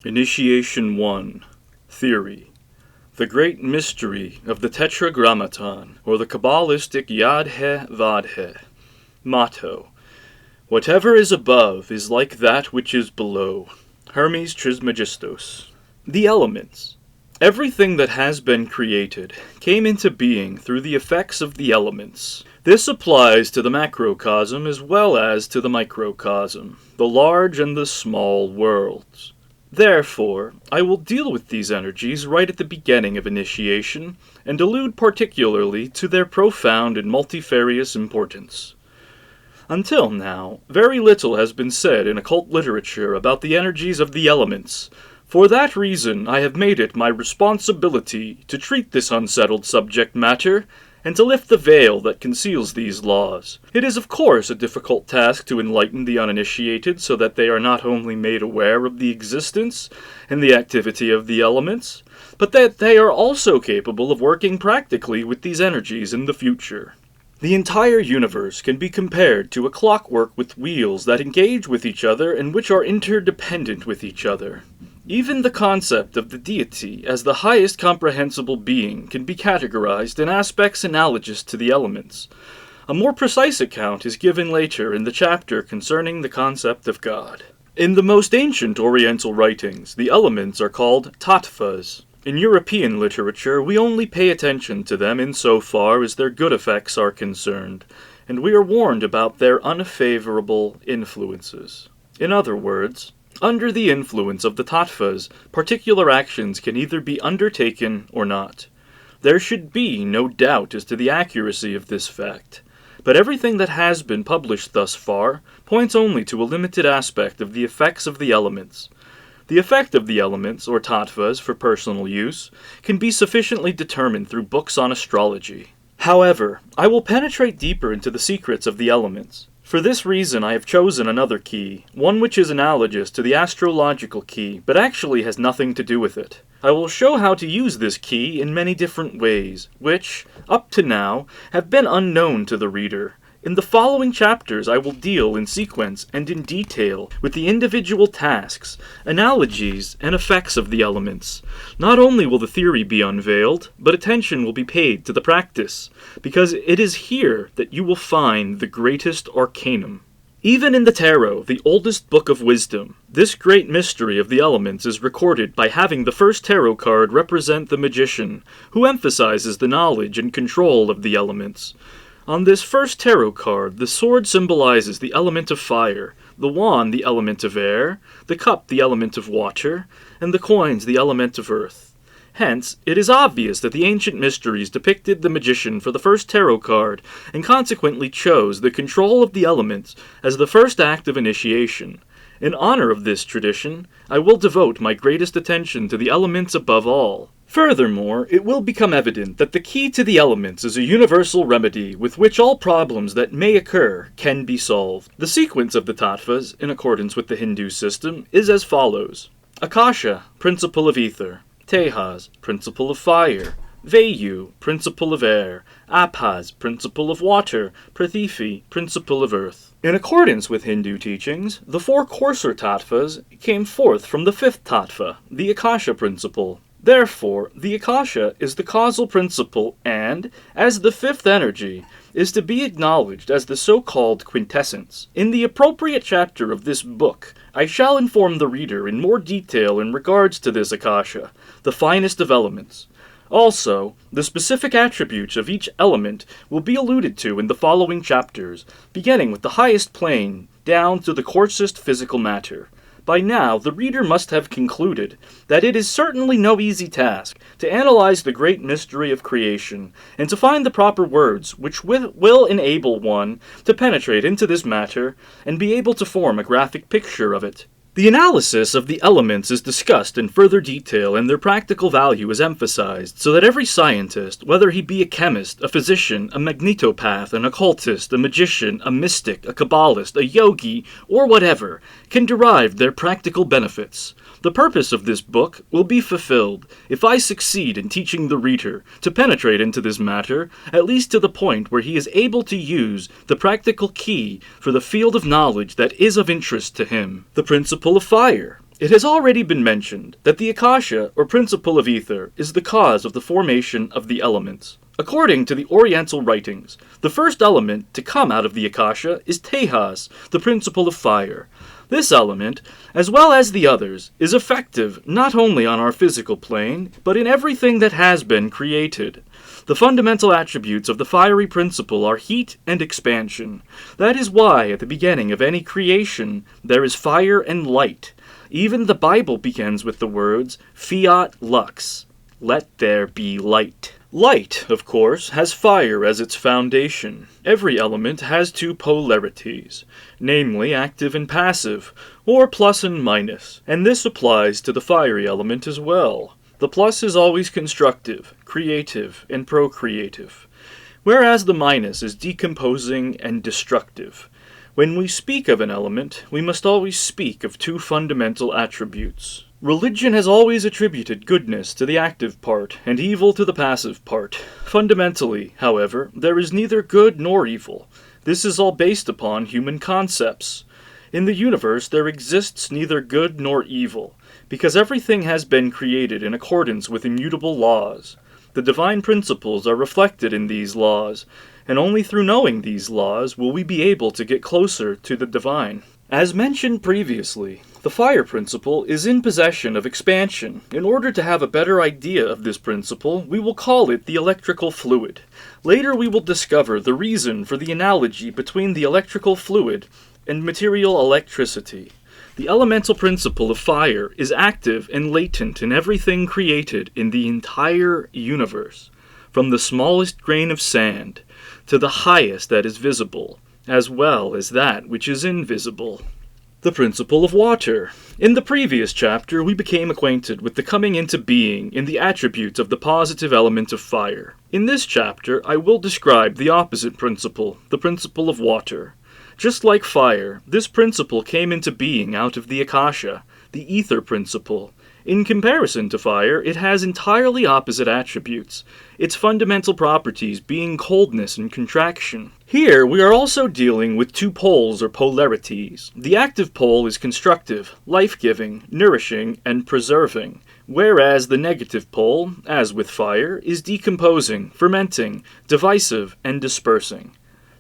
Initiation 1. Theory. The great mystery of the Tetragrammaton, or the Kabbalistic Yad-He-Vad-He. Motto. Whatever is above is like that which is below. Hermes Trismegistos. The elements. Everything that has been created came into being through the effects of the elements. This applies to the macrocosm as well as to the microcosm, the large and the small worlds. Therefore, I will deal with these energies right at the beginning of initiation, and allude particularly to their profound and multifarious importance. Until now, very little has been said in occult literature about the energies of the elements. For that reason, I have made it my responsibility to treat this unsettled subject matter, and to lift the veil that conceals these laws. It is of course a difficult task to enlighten the uninitiated so that they are not only made aware of the existence and the activity of the elements, but that they are also capable of working practically with these energies in the future. The entire universe can be compared to a clockwork with wheels that engage with each other and which are interdependent with each other. Even the concept of the deity as the highest comprehensible being can be categorized in aspects analogous to the elements. A more precise account is given later in the chapter concerning the concept of God. In the most ancient Oriental writings, the elements are called tattvas. In European literature, we only pay attention to them insofar as their good effects are concerned, and we are warned about their unfavorable influences. In other words, under the influence of the tattvas, particular actions can either be undertaken or not. There should be no doubt as to the accuracy of this fact, but everything that has been published thus far points only to a limited aspect of the effects of the elements. The effect of the elements, or tattvas, for personal use, can be sufficiently determined through books on astrology. However, I will penetrate deeper into the secrets of the elements. For this reason I have chosen another key, one which is analogous to the astrological key, but actually has nothing to do with it. I will show how to use this key in many different ways, which, up to now, have been unknown to the reader. In the following chapters I will deal in sequence and in detail with the individual tasks, analogies, and effects of the elements. Not only will the theory be unveiled, but attention will be paid to the practice, because it is here that you will find the greatest arcanum. Even in the tarot, the oldest book of wisdom, this great mystery of the elements is recorded by having the first tarot card represent the magician, who emphasizes the knowledge and control of the elements. On this first tarot card, the sword symbolizes the element of fire, the wand the element of air, the cup the element of water, and the coins the element of earth. Hence, it is obvious that the ancient mysteries depicted the magician for the first tarot card, and consequently chose the control of the elements as the first act of initiation. In honor of this tradition, I will devote my greatest attention to the elements above all. Furthermore, it will become evident that the key to the elements is a universal remedy with which all problems that may occur can be solved. The sequence of the tattvas, in accordance with the Hindu system, is as follows. Akasha, principle of ether. Tehas, principle of fire. Vayu, principle of air. Abhas, principle of water. Prithivi, principle of earth. In accordance with Hindu teachings, the four coarser tattvas came forth from the fifth tattva, the Akasha principle. Therefore, the Akasha is the causal principle and, as the fifth energy, is to be acknowledged as the so-called quintessence. In the appropriate chapter of this book, I shall inform the reader in more detail in regards to this Akasha, the finest of elements. Also, the specific attributes of each element will be alluded to in the following chapters, beginning with the highest plane, down to the coarsest physical matter. By now, the reader must have concluded that it is certainly no easy task to analyze the great mystery of creation, and to find the proper words which will enable one to penetrate into this matter and be able to form a graphic picture of it. The analysis of the elements is discussed in further detail and their practical value is emphasized so that every scientist, whether he be a chemist, a physician, a magnetopath, an occultist, a magician, a mystic, a kabbalist, a yogi, or whatever, can derive their practical benefits. The purpose of this book will be fulfilled if I succeed in teaching the reader to penetrate into this matter, at least to the point where he is able to use the practical key for the field of knowledge that is of interest to him. The principle of fire. It has already been mentioned that the akasha, or principle of ether, is the cause of the formation of the elements. According to the Oriental writings, the first element to come out of the akasha is Tehas, the principle of fire. This element, as well as the others, is effective not only on our physical plane, but in everything that has been created. The fundamental attributes of the fiery principle are heat and expansion. That is why, at the beginning of any creation, there is fire and light. Even the Bible begins with the words, Fiat Lux, let there be light. Light, of course, has fire as its foundation. Every element has two polarities, namely active and passive, or plus and minus, and this applies to the fiery element as well. The plus is always constructive, creative, and procreative, whereas the minus is decomposing and destructive. When we speak of an element, we must always speak of two fundamental attributes. Religion has always attributed goodness to the active part and evil to the passive part. Fundamentally, however, there is neither good nor evil. This is all based upon human concepts. In the universe there exists neither good nor evil, because everything has been created in accordance with immutable laws. The divine principles are reflected in these laws, and only through knowing these laws will we be able to get closer to the divine. As mentioned previously, the fire principle is in possession of expansion. In order to have a better idea of this principle, we will call it the electrical fluid. Later we will discover the reason for the analogy between the electrical fluid and material electricity. The elemental principle of fire is active and latent in everything created in the entire universe, from the smallest grain of sand to the highest that is visible, as well as that which is invisible. The principle of water. In the previous chapter, we became acquainted with the coming into being in the attributes of the positive element of fire. In this chapter, I will describe the opposite principle, the principle of water. Just like fire, this principle came into being out of the akasha, the ether principle. In comparison to fire, it has entirely opposite attributes, its fundamental properties being coldness and contraction. Here, we are also dealing with two poles or polarities. The active pole is constructive, life-giving, nourishing, and preserving, whereas the negative pole, as with fire, is decomposing, fermenting, divisive, and dispersing.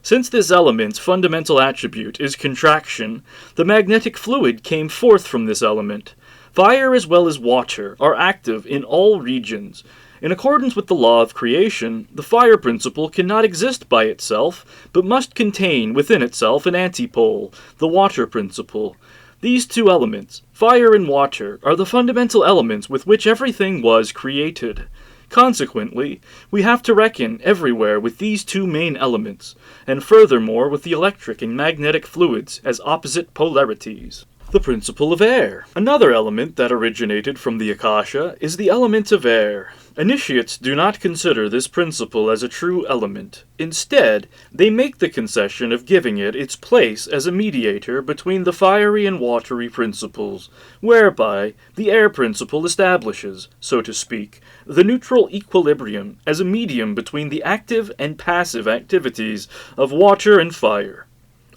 Since this element's fundamental attribute is contraction, the magnetic fluid came forth from this element. Fire as well as water are active in all regions. In accordance with the law of creation, the fire principle cannot exist by itself, but must contain within itself an antipole, the water principle. These two elements, fire and water, are the fundamental elements with which everything was created. Consequently, we have to reckon everywhere with these two main elements, and furthermore with the electric and magnetic fluids as opposite polarities. The principle of air. Another element that originated from the akasha is the element of air. Initiates do not consider this principle as a true element. Instead, they make the concession of giving it its place as a mediator between the fiery and watery principles, whereby the air principle establishes, so to speak, the neutral equilibrium as a medium between the active and passive activities of water and fire.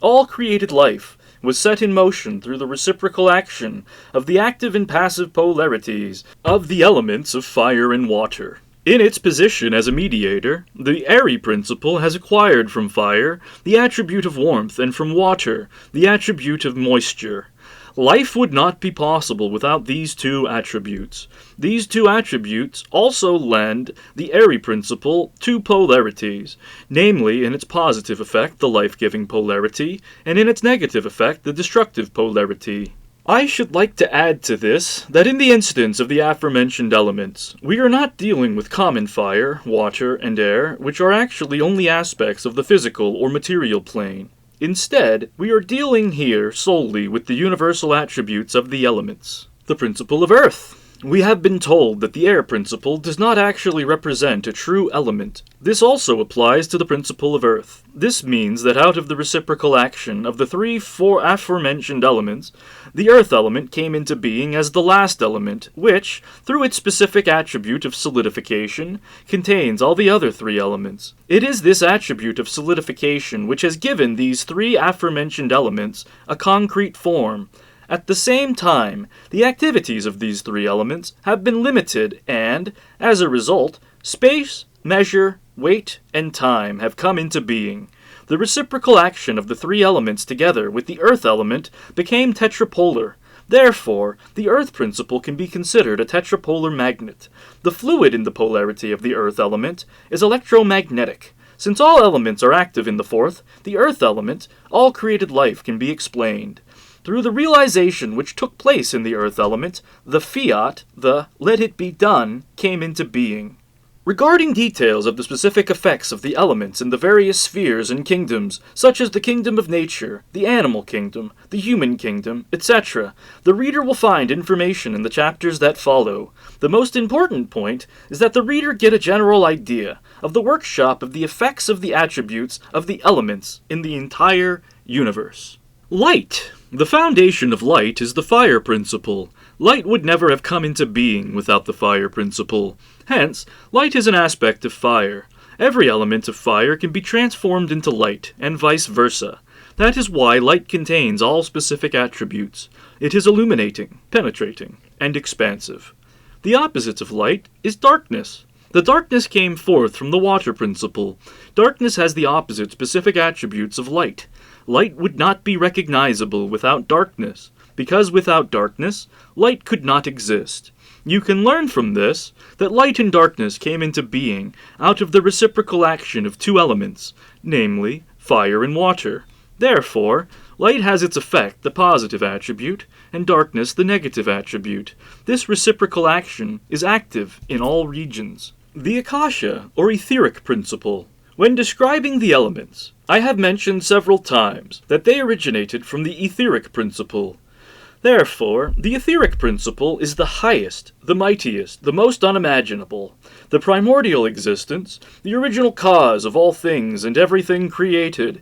All created life was set in motion through the reciprocal action of the active and passive polarities of the elements of fire and water. In its position as a mediator, the airy principle has acquired from fire the attribute of warmth and from water the attribute of moisture. Life would not be possible without these two attributes. These two attributes also lend the airy principle two polarities, namely in its positive effect the life-giving polarity, and in its negative effect the destructive polarity. I should like to add to this that in the instance of the aforementioned elements, we are not dealing with common fire, water, and air, which are actually only aspects of the physical or material plane. Instead, we are dealing here solely with the universal attributes of the elements. The principle of earth. We have been told that the air principle does not actually represent a true element. This also applies to the principle of earth. This means that out of the reciprocal action of the four aforementioned elements, the earth element came into being as the last element, which, through its specific attribute of solidification, contains all the other three elements. It is this attribute of solidification which has given these three aforementioned elements a concrete form, At the same time, the activities of these three elements have been limited and, as a result, space, measure, weight, and time have come into being. The reciprocal action of the three elements together with the earth element became tetrapolar. Therefore, the earth principle can be considered a tetrapolar magnet. The fluid in the polarity of the earth element is electromagnetic. Since all elements are active in the fourth, the earth element, all created life can be explained. Through the realization which took place in the earth element, the fiat, the let it be done, came into being. Regarding details of the specific effects of the elements in the various spheres and kingdoms, such as the kingdom of nature, the animal kingdom, the human kingdom, etc., the reader will find information in the chapters that follow. The most important point is that the reader get a general idea of the workshop of the effects of the attributes of the elements in the entire universe. Light. The foundation of light is the fire principle. Light would never have come into being without the fire principle. Hence, light is an aspect of fire. Every element of fire can be transformed into light, and vice versa. That is why light contains all specific attributes. It is illuminating, penetrating, and expansive. The opposite of light is darkness. The darkness came forth from the water principle. Darkness has the opposite specific attributes of light. Light would not be recognizable without darkness, because without darkness, light could not exist. You can learn from this that light and darkness came into being out of the reciprocal action of two elements, namely, fire and water. Therefore, light has its effect, the positive attribute, and darkness the negative attribute. This reciprocal action is active in all regions. The Akasha, or etheric principle. When describing the elements, I have mentioned several times that they originated from the etheric principle. Therefore, the etheric principle is the highest, the mightiest, the most unimaginable, the primordial existence, the original cause of all things and everything created.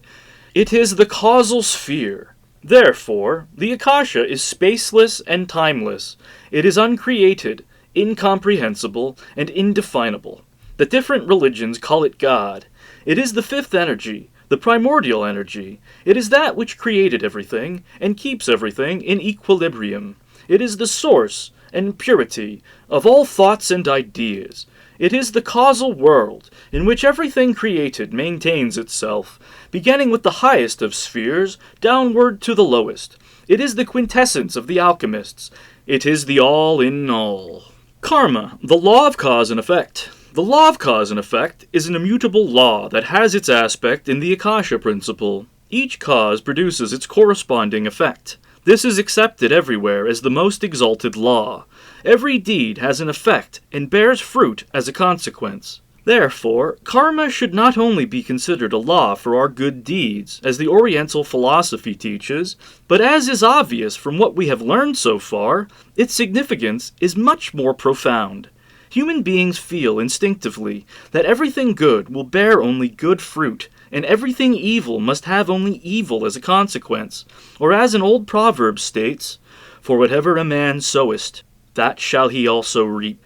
It is the causal sphere. Therefore, the Akasha is spaceless and timeless. It is uncreated, incomprehensible, and indefinable. The different religions call it God. It is the fifth energy, the primordial energy. It is that which created everything and keeps everything in equilibrium. It is the source and purity of all thoughts and ideas. It is the causal world in which everything created maintains itself, beginning with the highest of spheres downward to the lowest. It is the quintessence of the alchemists. It is the all in all. Karma, the law of cause and effect. The law of cause and effect is an immutable law that has its aspect in the Akasha principle. Each cause produces its corresponding effect. This is accepted everywhere as the most exalted law. Every deed has an effect and bears fruit as a consequence. Therefore, karma should not only be considered a law for our good deeds, as the Oriental philosophy teaches, but as is obvious from what we have learned so far, its significance is much more profound. Human beings feel instinctively that everything good will bear only good fruit, and everything evil must have only evil as a consequence. Or as an old proverb states, "For whatever a man soweth, that shall he also reap."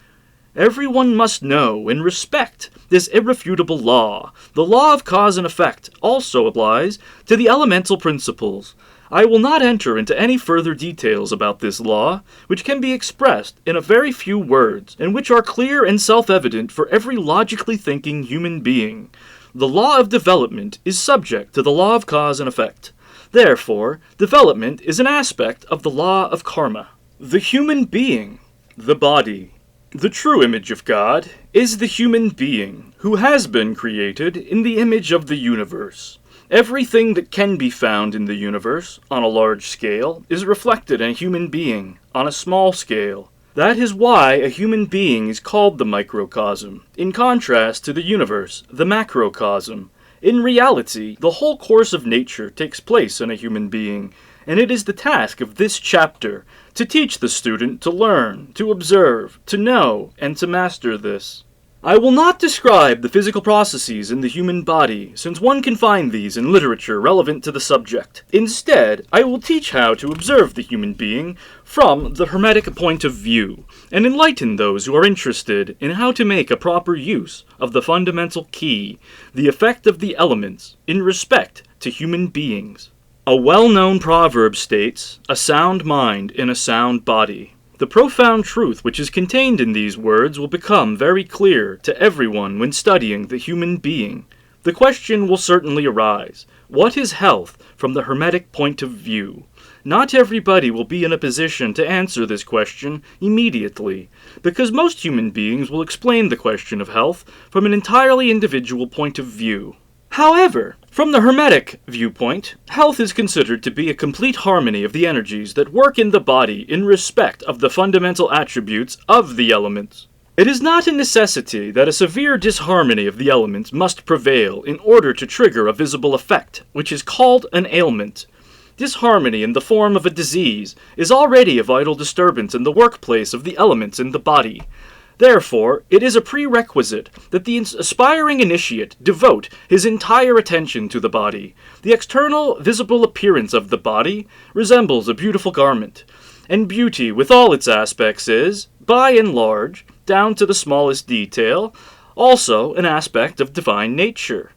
Everyone must know and respect this irrefutable law. The law of cause and effect also applies to the elemental principles. I will not enter into any further details about this law, which can be expressed in a very few words, and which are clear and self-evident for every logically thinking human being. The law of development is subject to the law of cause and effect. Therefore, development is an aspect of the law of karma. The human being, the body. The true image of God is the human being, who has been created in the image of the universe. Everything that can be found in the universe, on a large scale, is reflected in a human being, on a small scale. That is why a human being is called the microcosm, in contrast to the universe, the macrocosm. In reality, the whole course of nature takes place in a human being, and it is the task of this chapter to teach the student to learn, to observe, to know, and to master this. I will not describe the physical processes in the human body, since one can find these in literature relevant to the subject. Instead, I will teach how to observe the human being from the Hermetic point of view, and enlighten those who are interested in how to make a proper use of the fundamental key, the effect of the elements, in respect to human beings. A well-known proverb states, "A sound mind in a sound body." The profound truth which is contained in these words will become very clear to everyone when studying the human being. The question will certainly arise, what is health from the Hermetic point of view? Not everybody will be in a position to answer this question immediately, because most human beings will explain the question of health from an entirely individual point of view. However, from the Hermetic viewpoint, health is considered to be a complete harmony of the energies that work in the body in respect of the fundamental attributes of the elements. It is not a necessity that a severe disharmony of the elements must prevail in order to trigger a visible effect, which is called an ailment. Disharmony in the form of a disease is already a vital disturbance in the workplace of the elements in the body. Therefore, it is a prerequisite that the aspiring initiate devote his entire attention to the body. The external, visible appearance of the body resembles a beautiful garment, and beauty with all its aspects is, by and large, down to the smallest detail, also an aspect of divine nature.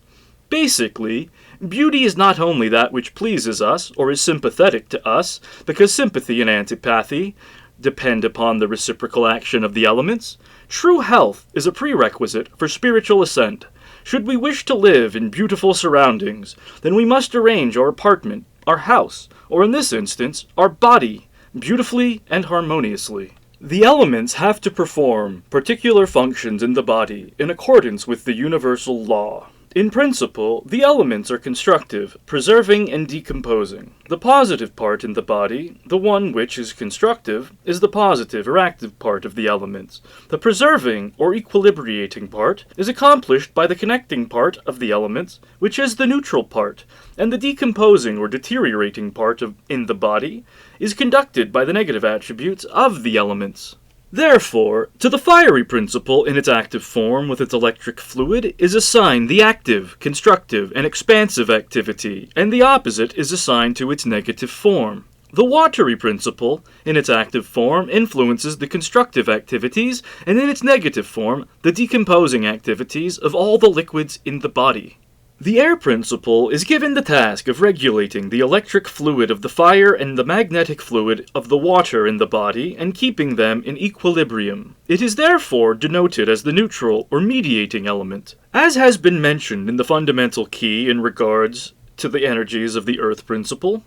Basically, beauty is not only that which pleases us or is sympathetic to us, because sympathy and antipathy depend upon the reciprocal action of the elements. True health is a prerequisite for spiritual ascent. Should we wish to live in beautiful surroundings, then we must arrange our apartment, our house, or in this instance, our body, beautifully and harmoniously. The elements have to perform particular functions in the body in accordance with the universal law. In principle, the elements are constructive, preserving and decomposing. The positive part in the body, the one which is constructive, is the positive or active part of the elements. The preserving or equilibrating part is accomplished by the connecting part of the elements, which is the neutral part, and the decomposing or deteriorating part in the body is conducted by the negative attributes of the elements. Therefore, to the fiery principle in its active form with its electric fluid is assigned the active, constructive, and expansive activity, and the opposite is assigned to its negative form. The watery principle, in its active form, influences the constructive activities, and in its negative form, the decomposing activities of all the liquids in the body. The air principle is given the task of regulating the electric fluid of the fire and the magnetic fluid of the water in the body and keeping them in equilibrium. It is therefore denoted as the neutral or mediating element. As has been mentioned in the fundamental key in regards to the energies of the earth principle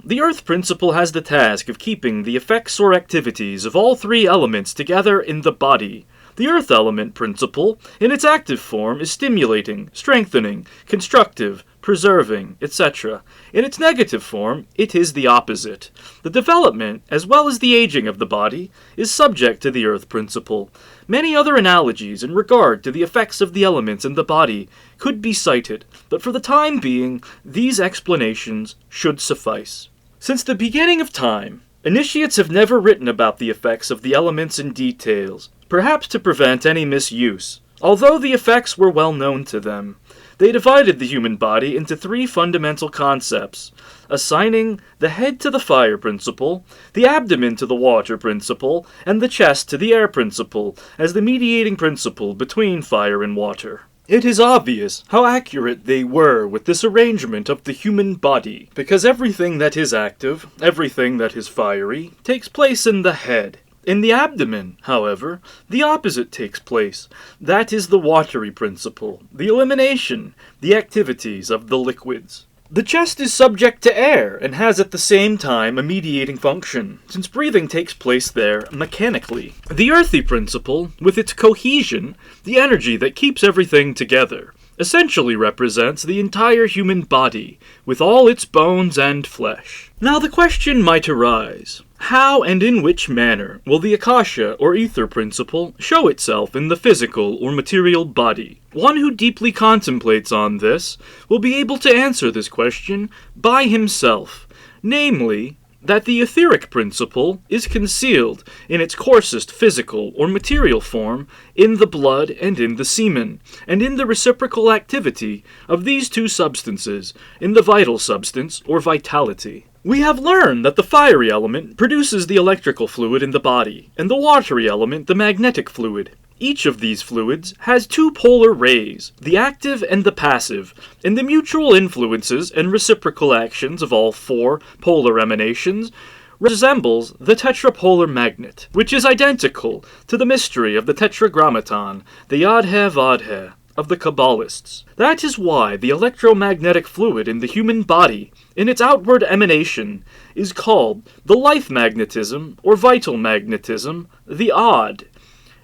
has the task of keeping the effects or activities of all three elements together in the body. The earth element principle, in its active form, is stimulating, strengthening, constructive, preserving, etc. In its negative form, it is the opposite. The development, as well as the aging of the body, is subject to the earth principle. Many other analogies in regard to the effects of the elements in the body could be cited, but for the time being, these explanations should suffice. Since the beginning of time, initiates have never written about the effects of the elements in details, perhaps to prevent any misuse. Although the effects were well known to them, they divided the human body into three fundamental concepts, assigning the head to the fire principle, the abdomen to the water principle, and the chest to the air principle, as the mediating principle between fire and water. It is obvious how accurate they were with this arrangement of the human body, because everything that is active, everything that is fiery, takes place in the head. In the abdomen, however, the opposite takes place. That is the watery principle, the elimination, the activities of the liquids. The chest is subject to air and has at the same time a mediating function, since breathing takes place there mechanically. The earthy principle, with its cohesion, the energy that keeps everything together, essentially represents the entire human body, with all its bones and flesh. Now the question might arise, how and in which manner will the akasha or ether principle show itself in the physical or material body? One who deeply contemplates on this will be able to answer this question by himself, namely, that the etheric principle is concealed in its coarsest physical or material form in the blood and in the semen, and in the reciprocal activity of these two substances in the vital substance or vitality. We have learned that the fiery element produces the electrical fluid in the body, and the watery element the magnetic fluid. Each of these fluids has two polar rays, the active and the passive, and the mutual influences and reciprocal actions of all four polar emanations resembles the tetrapolar magnet, which is identical to the mystery of the tetragrammaton, the Yad-He-Vad-He of the Kabbalists. That is why the electromagnetic fluid in the human body, in its outward emanation, is called the life magnetism or vital magnetism, the odd.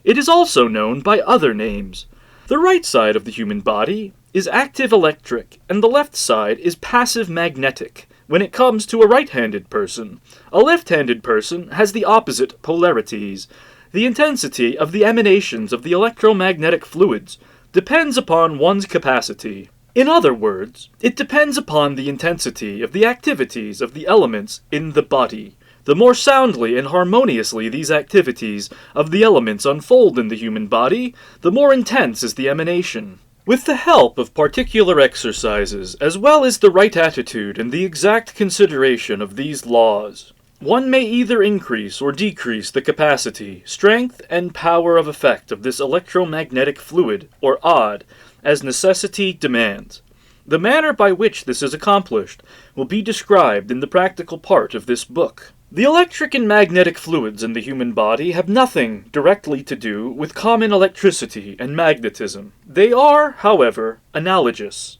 It is also known by other names. The right side of the human body is active electric, and the left side is passive magnetic. When it comes to a right-handed person, a left-handed person has the opposite polarities. The intensity of the emanations of the electromagnetic fluids depends upon one's capacity. In other words, it depends upon the intensity of the activities of the elements in the body. The more soundly and harmoniously these activities of the elements unfold in the human body, the more intense is the emanation. With the help of particular exercises, as well as the right attitude and the exact consideration of these laws, one may either increase or decrease the capacity, strength, and power of effect of this electromagnetic fluid, or odd, as necessity demands. The manner by which this is accomplished will be described in the practical part of this book. The electric and magnetic fluids in the human body have nothing directly to do with common electricity and magnetism. They are, however, analogous.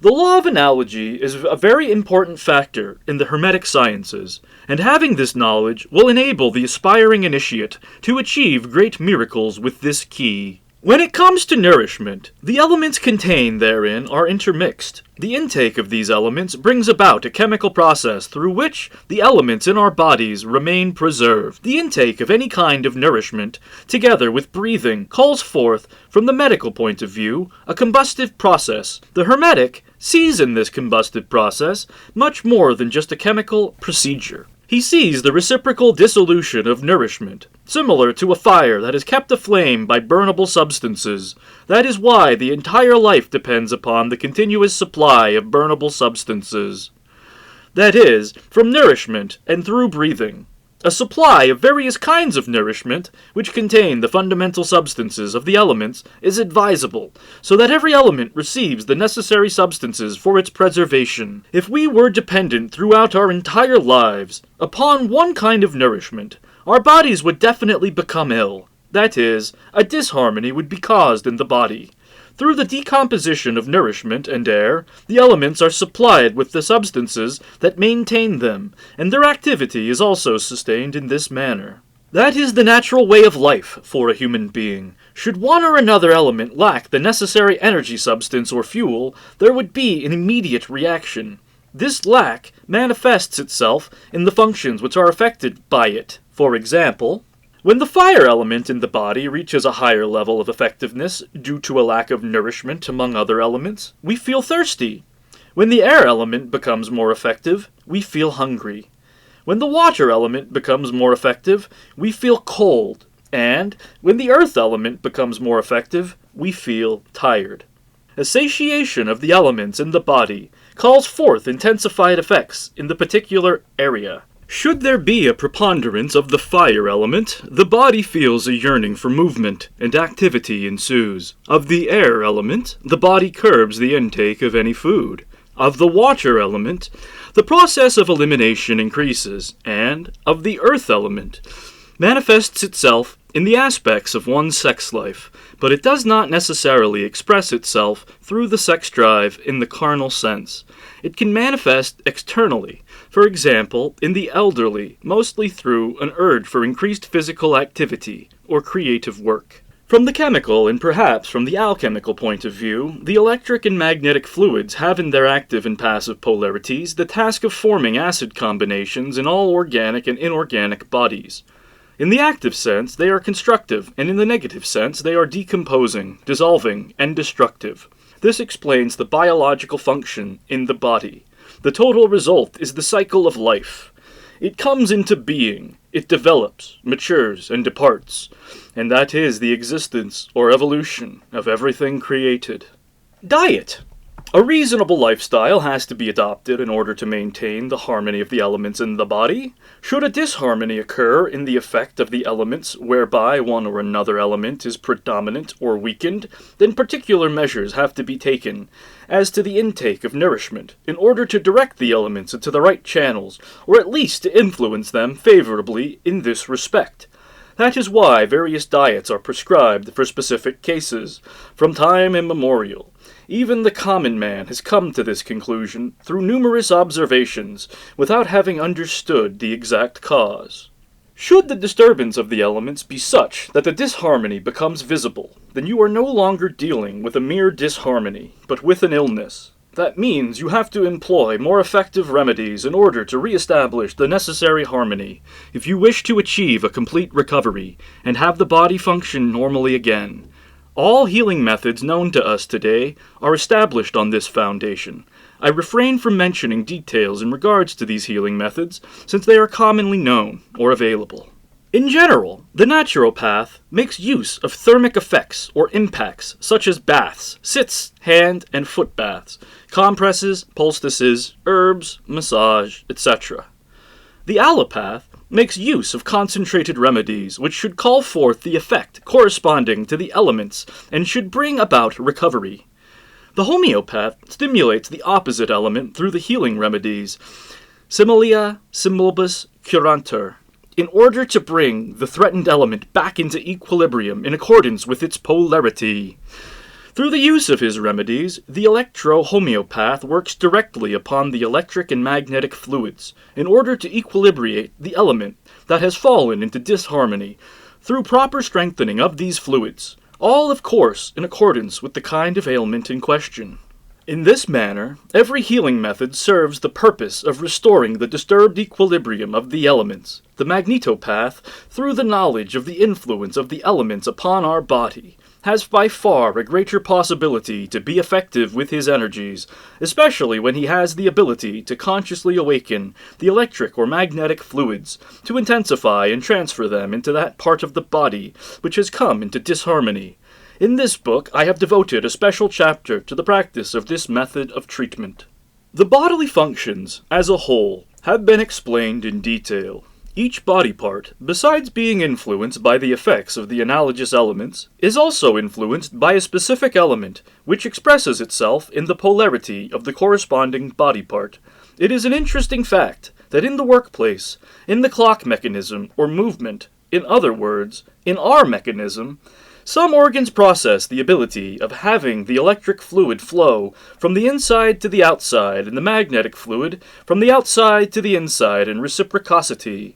The law of analogy is a very important factor in the Hermetic sciences, and having this knowledge will enable the aspiring initiate to achieve great miracles with this key. When it comes to nourishment, the elements contained therein are intermixed. The intake of these elements brings about a chemical process through which the elements in our bodies remain preserved. The intake of any kind of nourishment, together with breathing, calls forth, from the medical point of view, a combustive process. The Hermetic sees in this combustive process much more than just a chemical procedure. He sees the reciprocal dissolution of nourishment, similar to a fire that is kept aflame by burnable substances. That is why the entire life depends upon the continuous supply of burnable substances. That is, from nourishment and through breathing. A supply of various kinds of nourishment, which contain the fundamental substances of the elements, is advisable, so that every element receives the necessary substances for its preservation. If we were dependent throughout our entire lives upon one kind of nourishment, our bodies would definitely become ill. That is, a disharmony would be caused in the body. Through the decomposition of nourishment and air, the elements are supplied with the substances that maintain them, and their activity is also sustained in this manner. That is the natural way of life for a human being. Should one or another element lack the necessary energy substance or fuel, there would be an immediate reaction. This lack manifests itself in the functions which are affected by it. For example, when the fire element in the body reaches a higher level of effectiveness due to a lack of nourishment among other elements, we feel thirsty. When the air element becomes more effective, we feel hungry. When the water element becomes more effective, we feel cold. And when the earth element becomes more effective, we feel tired. A satiation of the elements in the body calls forth intensified effects in the particular area. Should there be a preponderance of the fire element, the body feels a yearning for movement, and activity ensues. Of the air element, the body curbs the intake of any food. Of the water element, the process of elimination increases, and of the earth element, manifests itself in the aspects of one's sex life, but it does not necessarily express itself through the sex drive in the carnal sense. It can manifest externally, for example, in the elderly, mostly through an urge for increased physical activity or creative work. From the chemical and perhaps from the alchemical point of view, the electric and magnetic fluids have in their active and passive polarities the task of forming acid combinations in all organic and inorganic bodies. In the active sense, they are constructive, and in the negative sense, they are decomposing, dissolving, and destructive. This explains the biological function in the body. The total result is the cycle of life. It comes into being, it develops, matures, and departs, and that is the existence or evolution of everything created. Diet. A reasonable lifestyle has to be adopted in order to maintain the harmony of the elements in the body. Should a disharmony occur in the effect of the elements whereby one or another element is predominant or weakened, then particular measures have to be taken as to the intake of nourishment in order to direct the elements into the right channels, or at least to influence them favorably in this respect. That is why various diets are prescribed for specific cases, from time immemorial. Even the common man has come to this conclusion through numerous observations, without having understood the exact cause. Should the disturbance of the elements be such that the disharmony becomes visible, then you are no longer dealing with a mere disharmony, but with an illness. That means you have to employ more effective remedies in order to re-establish the necessary harmony, if you wish to achieve a complete recovery, and have the body function normally again. All healing methods known to us today are established on this foundation. I refrain from mentioning details in regards to these healing methods, since they are commonly known or available. In general, the naturopath makes use of thermic effects or impacts, such as baths, sits, hand and foot baths, compresses, poultices, herbs, massage, etc. The allopath makes use of concentrated remedies which should call forth the effect corresponding to the elements and should bring about recovery. The homeopath stimulates the opposite element through the healing remedies, similia similibus curantur, in order to bring the threatened element back into equilibrium in accordance with its polarity. Through the use of his remedies, the electro-homeopath works directly upon the electric and magnetic fluids in order to equilibrate the element that has fallen into disharmony through proper strengthening of these fluids, all of course in accordance with the kind of ailment in question. In this manner, every healing method serves the purpose of restoring the disturbed equilibrium of the elements. The magnetopath, through the knowledge of the influence of the elements upon our body, has by far a greater possibility to be effective with his energies, especially when he has the ability to consciously awaken the electric or magnetic fluids, to intensify and transfer them into that part of the body which has come into disharmony. In this book, I have devoted a special chapter to the practice of this method of treatment. The bodily functions, as a whole, have been explained in detail. Each body part, besides being influenced by the effects of the analogous elements, is also influenced by a specific element, which expresses itself in the polarity of the corresponding body part. It is an interesting fact that in the workplace, in the clock mechanism or movement, in other words, in our mechanism, some organs process the ability of having the electric fluid flow from the inside to the outside and the magnetic fluid from the outside to the inside in reciprocity,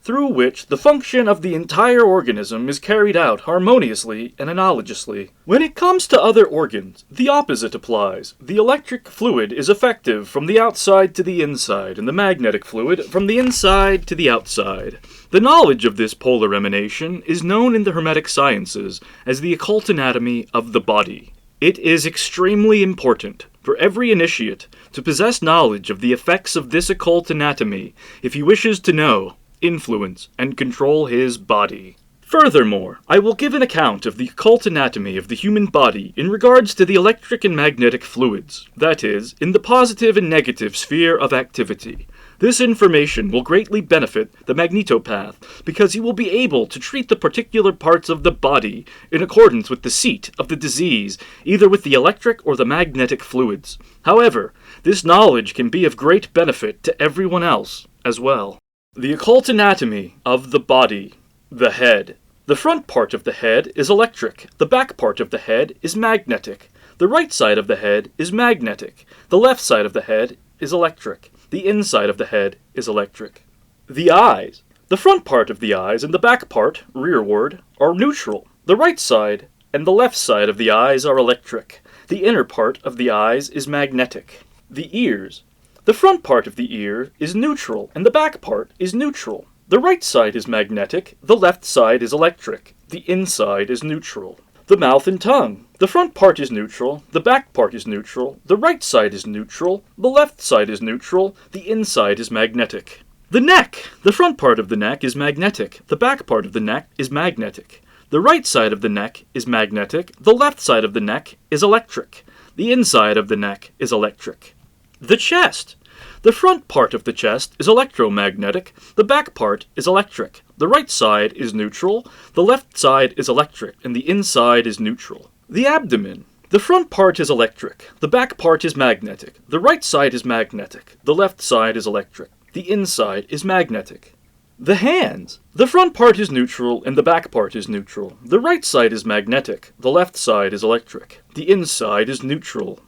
through which the function of the entire organism is carried out harmoniously and analogously. When it comes to other organs, the opposite applies. The electric fluid is effective from the outside to the inside, and the magnetic fluid from the inside to the outside. The knowledge of this polar emanation is known in the Hermetic sciences as the occult anatomy of the body. It is extremely important for every initiate to possess knowledge of the effects of this occult anatomy if he wishes to know, influence, and control his body. Furthermore, I will give an account of the occult anatomy of the human body in regards to the electric and magnetic fluids, that is, in the positive and negative sphere of activity. This information will greatly benefit the magnetopath because he will be able to treat the particular parts of the body in accordance with the seat of the disease, either with the electric or the magnetic fluids. However, this knowledge can be of great benefit to everyone else as well. The occult anatomy of the body. The head. The front part of the head is electric. The back part of the head is magnetic. The right side of the head is magnetic. The left side of the head is electric. The inside of the head is electric. The eyes. The front part of the eyes and the back part, rearward, are neutral. The right side and the left side of the eyes are electric. The inner part of the eyes is magnetic. The ears. The front part of the ear is neutral and the back part is neutral. The right side is magnetic, the left side is electric. The inside is neutral. The mouth and tongue. The front part is neutral, the back part is neutral, the right side is neutral, the left side is neutral, the inside is magnetic. The neck. The front part of the neck is magnetic, the back part of the neck is magnetic. The right side of the neck is magnetic, the left side of the neck is electric. The inside of the neck is electric. The chest. The front part of the chest is electromagnetic, the back part is electric. The right side is neutral, the left side is electric, and the inside is neutral. The abdomen. The front part is electric, the back part is magnetic, the right side is magnetic, the left side is electric, the inside is magnetic. The hands. The front part is neutral and the back part is neutral. The right side is magnetic, the left side is electric, the inside is neutral.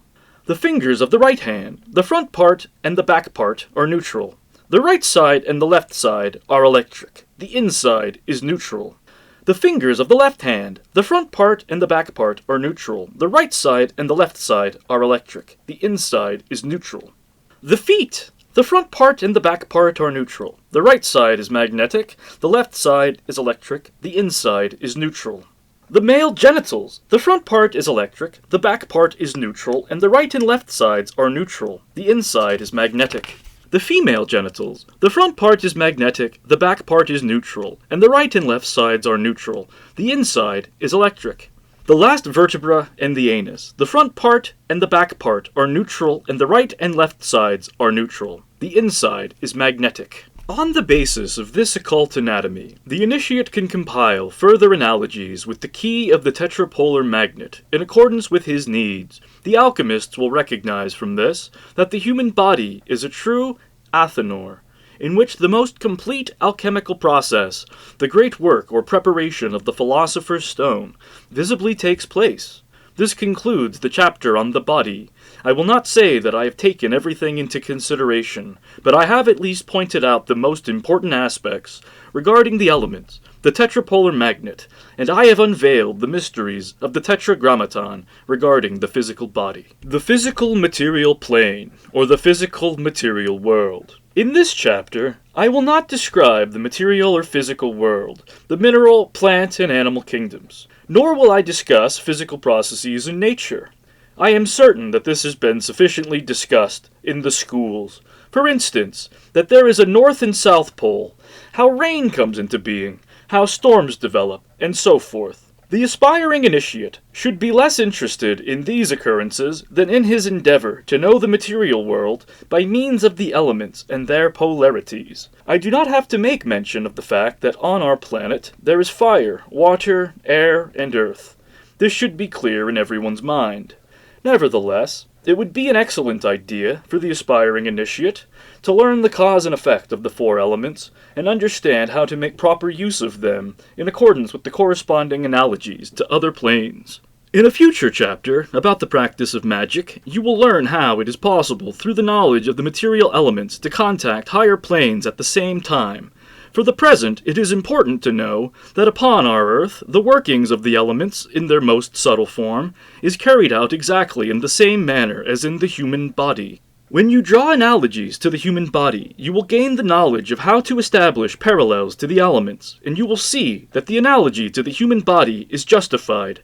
The fingers of the right hand. The front part and the back part are neutral. The right side and the left side are electric. The inside is neutral. The fingers of the left hand. The front part and the back part are neutral. The right side and the left side are electric. The inside is neutral. The feet. The front part and the back part are neutral. The right side is magnetic. The left side is electric. The inside is neutral. The male genitals. The front part is electric, the back part is neutral, and the right and left sides are neutral. The inside is magnetic. The female genitals. The front part is magnetic, the back part is neutral, and the right and left sides are neutral. The inside is electric. The last vertebra and the anus. The front part and the back part are neutral, and the right and left sides are neutral. The inside is magnetic. On the basis of this occult anatomy, the initiate can compile further analogies with the key of the tetrapolar magnet in accordance with his needs. The alchemists will recognize from this that the human body is a true athanor, in which the most complete alchemical process, the great work or preparation of the philosopher's stone, visibly takes place. This concludes the chapter on the body. I will not say that I have taken everything into consideration, but I have at least pointed out the most important aspects regarding the elements, the tetrapolar magnet, and I have unveiled the mysteries of the tetragrammaton regarding the physical body. The physical material plane, or the physical material world. In this chapter, I will not describe the material or physical world, the mineral, plant, and animal kingdoms, nor will I discuss physical processes in nature. I am certain that this has been sufficiently discussed in the schools. For instance, that there is a North and South Pole, how rain comes into being, how storms develop, and so forth. The aspiring initiate should be less interested in these occurrences than in his endeavor to know the material world by means of the elements and their polarities. I do not have to make mention of the fact that on our planet there is fire, water, air, and earth. This should be clear in everyone's mind. Nevertheless, it would be an excellent idea for the aspiring initiate to learn the cause and effect of the four elements and understand how to make proper use of them in accordance with the corresponding analogies to other planes. In a future chapter about the practice of magic, you will learn how it is possible through the knowledge of the material elements to contact higher planes at the same time. For the present, it is important to know that upon our Earth, the workings of the elements, in their most subtle form, is carried out exactly in the same manner as in the human body. When you draw analogies to the human body, you will gain the knowledge of how to establish parallels to the elements, and you will see that the analogy to the human body is justified.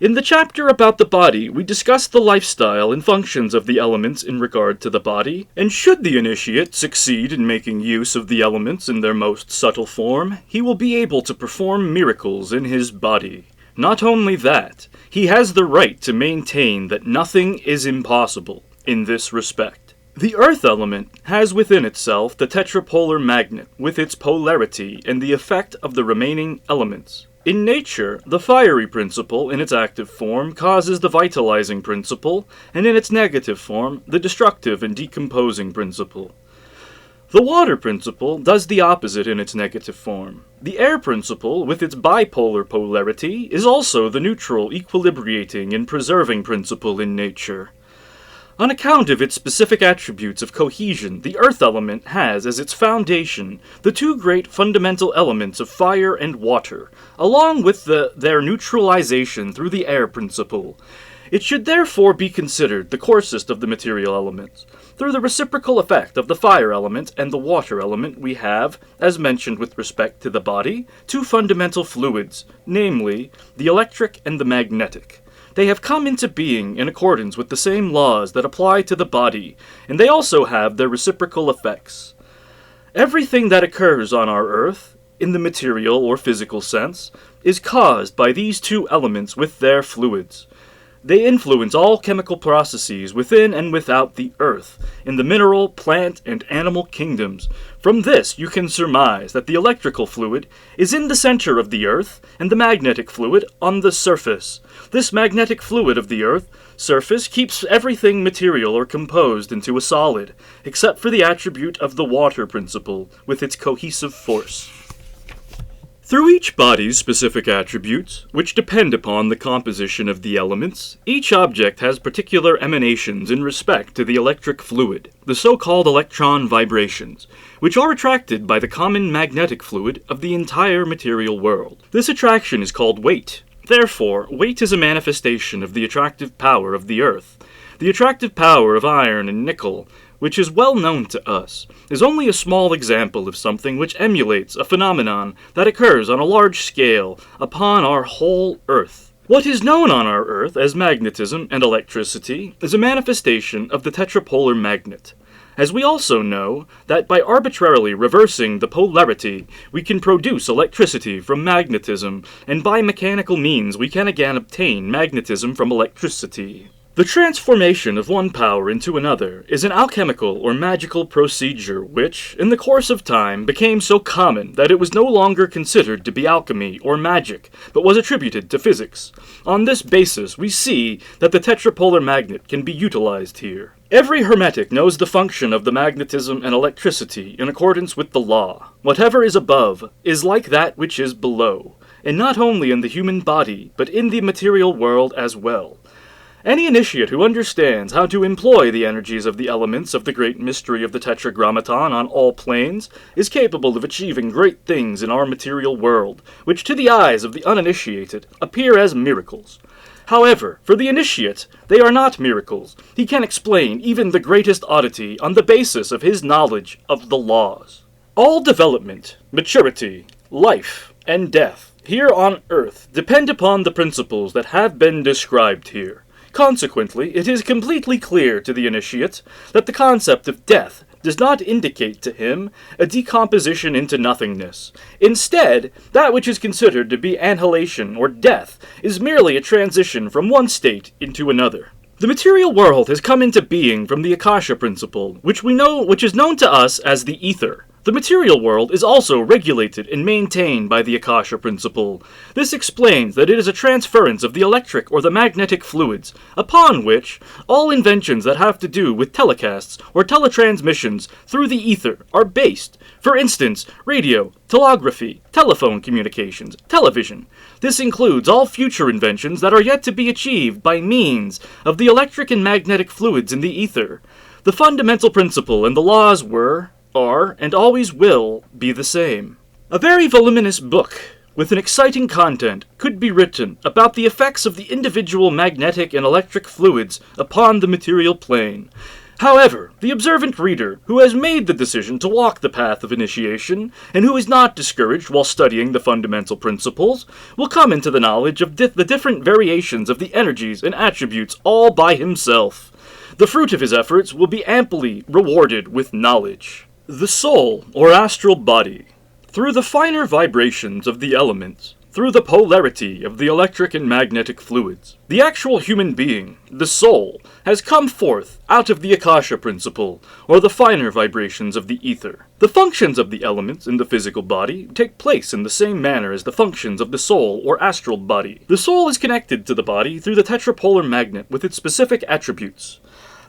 In the chapter about the body, we discussed the lifestyle and functions of the elements in regard to the body, and should the initiate succeed in making use of the elements in their most subtle form, he will be able to perform miracles in his body. Not only that, he has the right to maintain that nothing is impossible in this respect. The earth element has within itself the tetrapolar magnet with its polarity and the effect of the remaining elements. In nature, the fiery principle in its active form causes the vitalizing principle, and in its negative form, the destructive and decomposing principle. The water principle does the opposite in its negative form. The air principle, with its bipolar polarity, is also the neutral, equilibrating, and preserving principle in nature. On account of its specific attributes of cohesion, the earth element has as its foundation the two great fundamental elements of fire and water, along with their neutralization through the air principle. It should therefore be considered the coarsest of the material elements. Through the reciprocal effect of the fire element and the water element, we have, as mentioned with respect to the body, two fundamental fluids, namely, the electric and the magnetic. They have come into being in accordance with the same laws that apply to the body, and they also have their reciprocal effects. Everything that occurs on our earth, in the material or physical sense, is caused by these two elements with their fluids. They influence all chemical processes within and without the earth, in the mineral, plant, and animal kingdoms. From this, you can surmise that the electrical fluid is in the center of the earth, and the magnetic fluid on the surface. This magnetic fluid of the earth surface keeps everything material or composed into a solid, except for the attribute of the water principle, with its cohesive force. Through each body's specific attributes, which depend upon the composition of the elements, each object has particular emanations in respect to the electric fluid, the so-called electron vibrations, which are attracted by the common magnetic fluid of the entire material world. This attraction is called weight. Therefore, weight is a manifestation of the attractive power of the earth. The attractive power of iron and nickel, which is well known to us, is only a small example of something which emulates a phenomenon that occurs on a large scale upon our whole Earth. What is known on our Earth as magnetism and electricity is a manifestation of the tetrapolar magnet. As we also know that by arbitrarily reversing the polarity, we can produce electricity from magnetism, and by mechanical means we can again obtain magnetism from electricity. The transformation of one power into another is an alchemical or magical procedure which, in the course of time, became so common that it was no longer considered to be alchemy or magic, but was attributed to physics. On this basis, we see that the tetrapolar magnet can be utilized here. Every Hermetic knows the function of the magnetism and electricity in accordance with the law. Whatever is above is like that which is below, and not only in the human body, but in the material world as well. Any initiate who understands how to employ the energies of the elements of the great mystery of the Tetragrammaton on all planes is capable of achieving great things in our material world, which to the eyes of the uninitiated appear as miracles. However, for the initiate, they are not miracles. He can explain even the greatest oddity on the basis of his knowledge of the laws. All development, maturity, life, and death here on earth depend upon the principles that have been described here. Consequently, it is completely clear to the initiate that the concept of death does not indicate to him a decomposition into nothingness. Instead, that which is considered to be annihilation or death is merely a transition from one state into another. The material world has come into being from the Akasha principle, which is known to us as the ether. The material world is also regulated and maintained by the Akasha principle. This explains that it is a transference of the electric or the magnetic fluids, upon which all inventions that have to do with telecasts or teletransmissions through the ether are based. For instance, radio, telegraphy, telephone communications, television. This includes all future inventions that are yet to be achieved by means of the electric and magnetic fluids in the ether. The fundamental principle and the laws are, and always will, be the same. A very voluminous book, with an exciting content, could be written about the effects of the individual magnetic and electric fluids upon the material plane. However, the observant reader, who has made the decision to walk the path of initiation, and who is not discouraged while studying the fundamental principles, will come into the knowledge of the different variations of the energies and attributes all by himself. The fruit of his efforts will be amply rewarded with knowledge. The soul, or astral body, through the finer vibrations of the elements, through the polarity of the electric and magnetic fluids, the actual human being, the soul, has come forth out of the Akasha principle, or the finer vibrations of the ether. The functions of the elements in the physical body take place in the same manner as the functions of the soul, or astral body. The soul is connected to the body through the tetrapolar magnet with its specific attributes.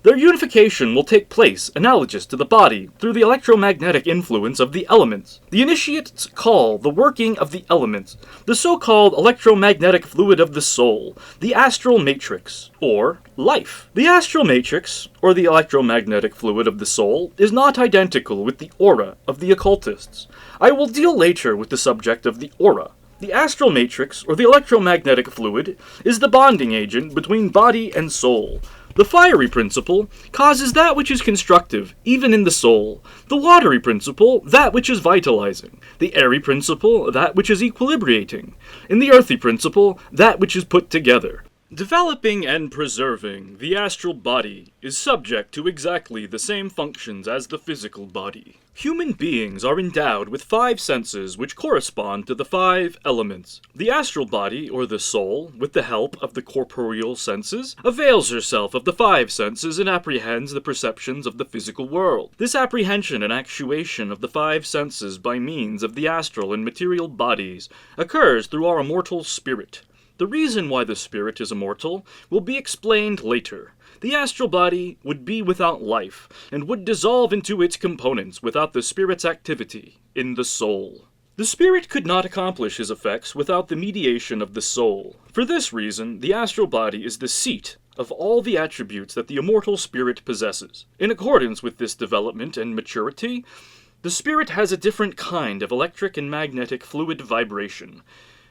Their unification will take place analogous to the body through the electromagnetic influence of the elements. The initiates call the working of the elements the so-called electromagnetic fluid of the soul, the astral matrix, or life. The astral matrix, or the electromagnetic fluid of the soul, is not identical with the aura of the occultists. I will deal later with the subject of the aura. The astral matrix, or the electromagnetic fluid, is the bonding agent between body and soul. The fiery principle causes that which is constructive, even in the soul. The watery principle, that which is vitalizing. The airy principle, that which is equilibrating. And the earthy principle, that which is put together. Developing and preserving the astral body is subject to exactly the same functions as the physical body. Human beings are endowed with 5 senses which correspond to the 5 elements. The astral body, or the soul, with the help of the corporeal senses, avails herself of the 5 senses and apprehends the perceptions of the physical world. This apprehension and actuation of the 5 senses by means of the astral and material bodies occurs through our immortal spirit. The reason why the spirit is immortal will be explained later. The astral body would be without life, and would dissolve into its components without the spirit's activity in the soul. The spirit could not accomplish his effects without the mediation of the soul. For this reason, the astral body is the seat of all the attributes that the immortal spirit possesses. In accordance with this development and maturity, the spirit has a different kind of electric and magnetic fluid vibration,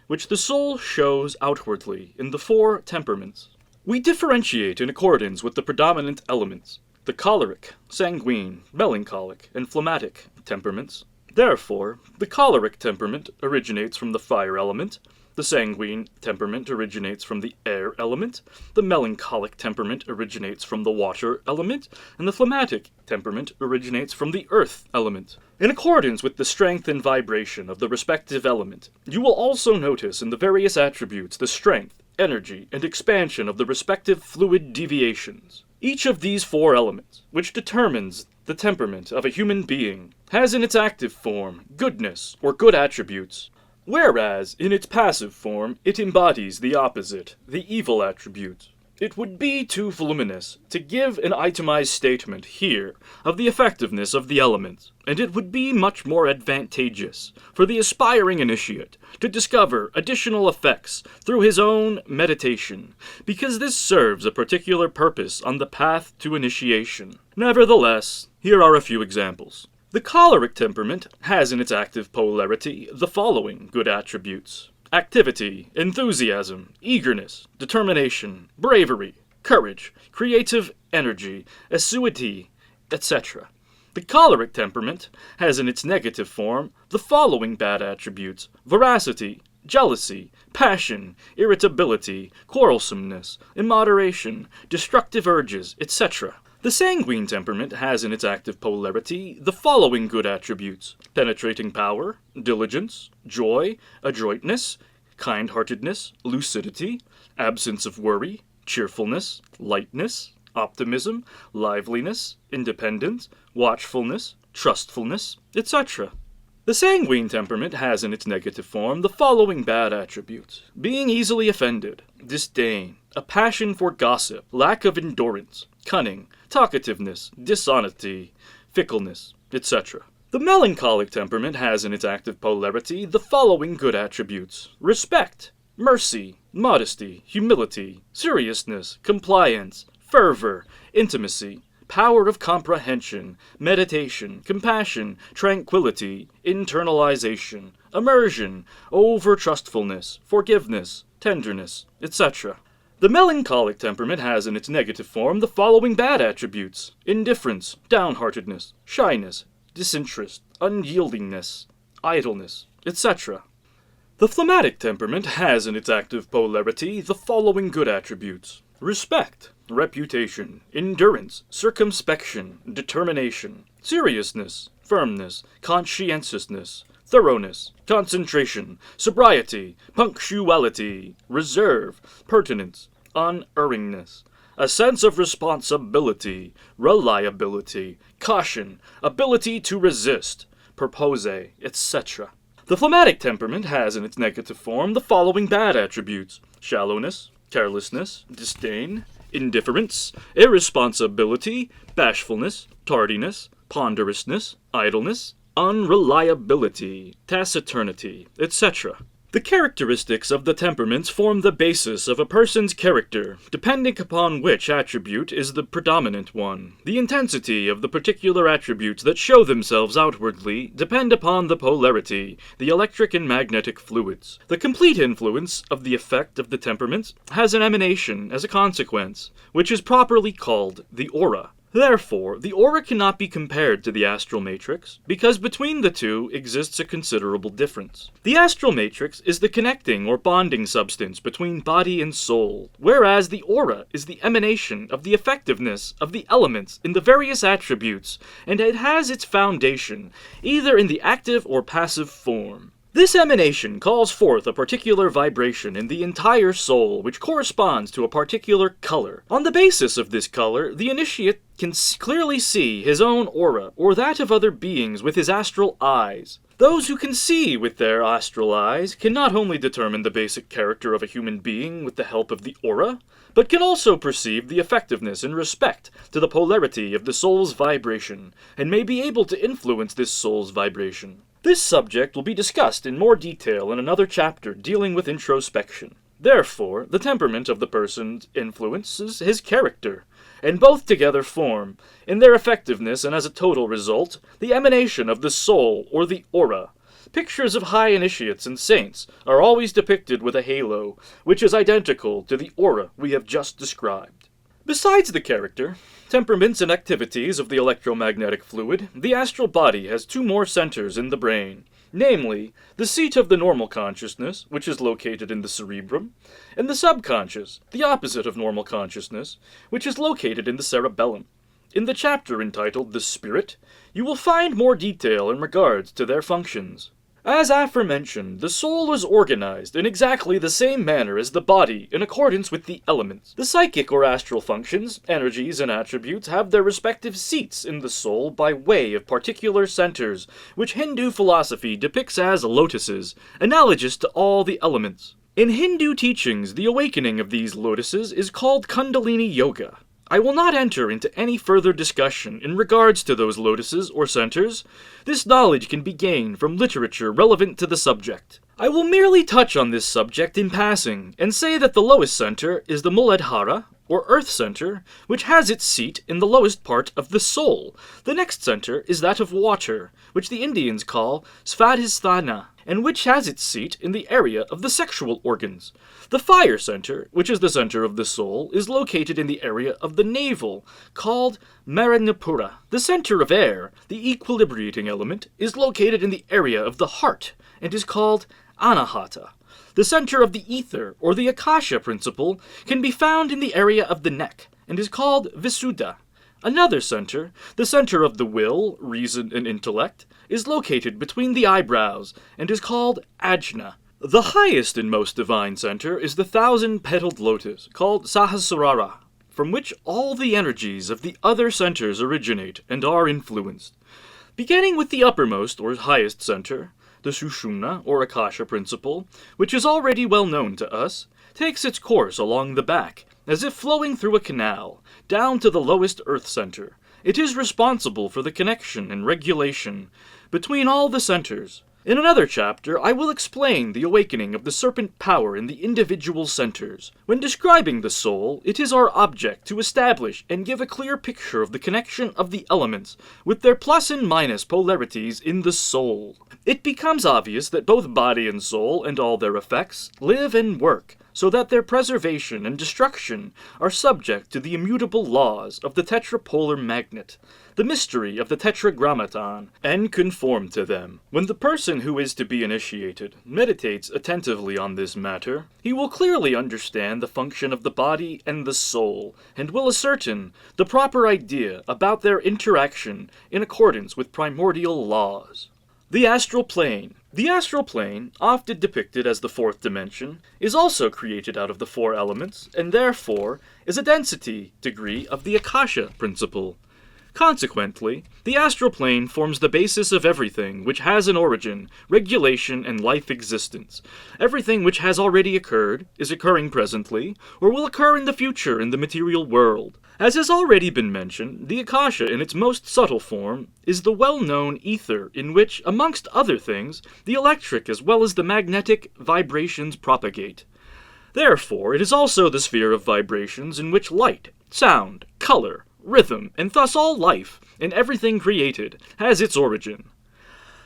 which the soul shows outwardly in the 4 temperaments. We differentiate in accordance with the predominant elements, the choleric, sanguine, melancholic, and phlegmatic temperaments. Therefore, the choleric temperament originates from the fire element, the sanguine temperament originates from the air element, the melancholic temperament originates from the water element, and the phlegmatic temperament originates from the earth element. In accordance with the strength and vibration of the respective element, you will also notice in the various attributes the strength, energy, and expansion of the respective fluid deviations. Each of these 4 elements, which determines the temperament of a human being, has in its active form goodness or good attributes, whereas in its passive form it embodies the opposite, the evil attributes. It would be too voluminous to give an itemized statement here of the effectiveness of the elements, and it would be much more advantageous for the aspiring initiate to discover additional effects through his own meditation, because this serves a particular purpose on the path to initiation. Nevertheless, here are a few examples. The choleric temperament has in its active polarity the following good attributes: activity, enthusiasm, eagerness, determination, bravery, courage, creative energy, assiduity, etc. The choleric temperament has in its negative form the following bad attributes: veracity, jealousy, passion, irritability, quarrelsomeness, immoderation, destructive urges, etc. The sanguine temperament has in its active polarity the following good attributes: penetrating power, diligence, joy, adroitness, kind-heartedness, lucidity, absence of worry, cheerfulness, lightness, optimism, liveliness, independence, watchfulness, trustfulness, etc. The sanguine temperament has in its negative form the following bad attributes: being easily offended, disdain, a passion for gossip, lack of endurance, cunning, talkativeness, dishonesty, fickleness, etc. The melancholic temperament has in its active polarity the following good attributes: respect, mercy, modesty, humility, seriousness, compliance, fervor, intimacy, power of comprehension, meditation, compassion, tranquility, internalization, immersion, over-trustfulness, forgiveness, tenderness, etc. The melancholic temperament has in its negative form the following bad attributes: indifference, downheartedness, shyness, disinterest, unyieldingness, idleness, etc. The phlegmatic temperament has in its active polarity the following good attributes: respect, reputation, endurance, circumspection, determination, seriousness, firmness, conscientiousness, thoroughness, concentration, sobriety, punctuality, reserve, pertinence, unerringness, a sense of responsibility, reliability, caution, ability to resist, purpose, etc. The phlegmatic temperament has in its negative form the following bad attributes: shallowness, carelessness, disdain, indifference, irresponsibility, bashfulness, tardiness, ponderousness, idleness, unreliability, taciturnity, etc. The characteristics of the temperaments form the basis of a person's character, depending upon which attribute is the predominant one. The intensity of the particular attributes that show themselves outwardly depend upon the polarity, the electric and magnetic fluids. The complete influence of the effect of the temperaments has an emanation as a consequence, which is properly called the aura. Therefore, the aura cannot be compared to the astral matrix, because between the two exists a considerable difference. The astral matrix is the connecting or bonding substance between body and soul, whereas the aura is the emanation of the effectiveness of the elements in the various attributes, and it has its foundation either in the active or passive form. This emanation calls forth a particular vibration in the entire soul, which corresponds to a particular color. On the basis of this color, the initiate can clearly see his own aura, or that of other beings, with his astral eyes. Those who can see with their astral eyes can not only determine the basic character of a human being with the help of the aura, but can also perceive the effectiveness in respect to the polarity of the soul's vibration, and may be able to influence this soul's vibration. This subject will be discussed in more detail in another chapter dealing with introspection. Therefore, the temperament of the person influences his character, and both together form, in their effectiveness and as a total result, the emanation of the soul or the aura. Pictures of high initiates and saints are always depicted with a halo, which is identical to the aura we have just described. Besides the character, temperaments, and activities of the electromagnetic fluid, the astral body has two more centers in the brain, namely, the seat of the normal consciousness, which is located in the cerebrum, and the subconscious, the opposite of normal consciousness, which is located in the cerebellum. In the chapter entitled The Spirit, you will find more detail in regards to their functions. As aforementioned, the soul is organized in exactly the same manner as the body in accordance with the elements. The psychic or astral functions, energies, and attributes have their respective seats in the soul by way of particular centers, which Hindu philosophy depicts as lotuses, analogous to all the elements. In Hindu teachings, the awakening of these lotuses is called Kundalini Yoga. I will not enter into any further discussion in regards to those lotuses or centers. This knowledge can be gained from literature relevant to the subject. I will merely touch on this subject in passing, and say that the lowest center is the Muladhara, or earth center, which has its seat in the lowest part of the soul. The next center is that of water, which the Indians call Svadhisthana, and which has its seat in the area of the sexual organs. The fire center, which is the center of the soul, is located in the area of the navel, called Maranapura. The center of air, the equilibrating element, is located in the area of the heart, and is called Anahata. The center of the ether, or the Akasha principle, can be found in the area of the neck, and is called Visuddha. Another center, the center of the will, reason, and intellect, is located between the eyebrows, and is called Ajna. The highest and most divine center is the thousand-petaled lotus, called Sahasrara, from which all the energies of the other centers originate and are influenced. Beginning with the uppermost or highest center, the Sushumna, or Akasha principle, which is already well known to us, takes its course along the back, as if flowing through a canal, down to the lowest earth center. It is responsible for the connection and regulation between all the centers. In another chapter, I will explain the awakening of the serpent power in the individual centers. When describing the soul, it is our object to establish and give a clear picture of the connection of the elements with their plus and minus polarities in the soul. It becomes obvious that both body and soul and all their effects live and work, so that their preservation and destruction are subject to the immutable laws of the tetrapolar magnet, the mystery of the tetragrammaton, and conform to them. When the person who is to be initiated meditates attentively on this matter, he will clearly understand the function of the body and the soul, and will ascertain the proper idea about their interaction in accordance with primordial laws. The astral plane. The astral plane, often depicted as the fourth dimension, is also created out of the four elements, and therefore is a density degree of the Akasha principle. Consequently, the astral plane forms the basis of everything which has an origin, regulation, and life existence. Everything which has already occurred, is occurring presently, or will occur in the future in the material world. As has already been mentioned, the Akasha in its most subtle form is the well-known ether in which, amongst other things, the electric as well as the magnetic vibrations propagate. Therefore, it is also the sphere of vibrations in which light, sound, color, rhythm, and thus all life, and everything created, has its origin.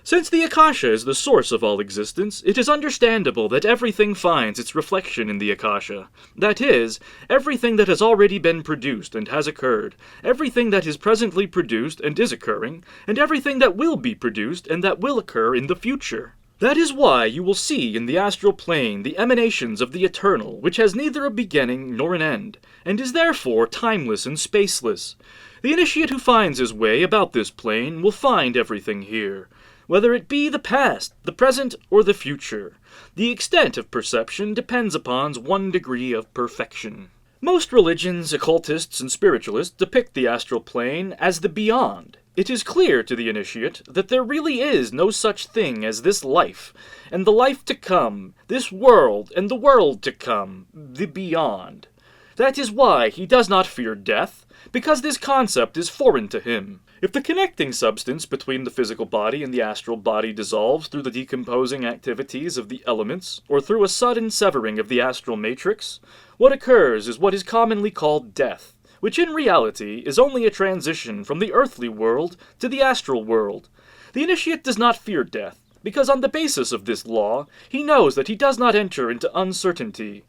Since the Akasha is the source of all existence, it is understandable that everything finds its reflection in the Akasha. That is, everything that has already been produced and has occurred, everything that is presently produced and is occurring, and everything that will be produced and that will occur in the future. That is why you will see in the astral plane the emanations of the eternal, which has neither a beginning nor an end, and is therefore timeless and spaceless. The initiate who finds his way about this plane will find everything here, whether it be the past, the present, or the future. The extent of perception depends upon one's degree of perfection. Most religions, occultists, and spiritualists depict the astral plane as the beyond. It is clear to the initiate that there really is no such thing as this life, and the life to come, this world, and the world to come, the beyond. That is why he does not fear death, because this concept is foreign to him. If the connecting substance between the physical body and the astral body dissolves through the decomposing activities of the elements, or through a sudden severing of the astral matrix, what occurs is what is commonly called death, which in reality is only a transition from the earthly world to the astral world. The initiate does not fear death, because on the basis of this law, he knows that he does not enter into uncertainty.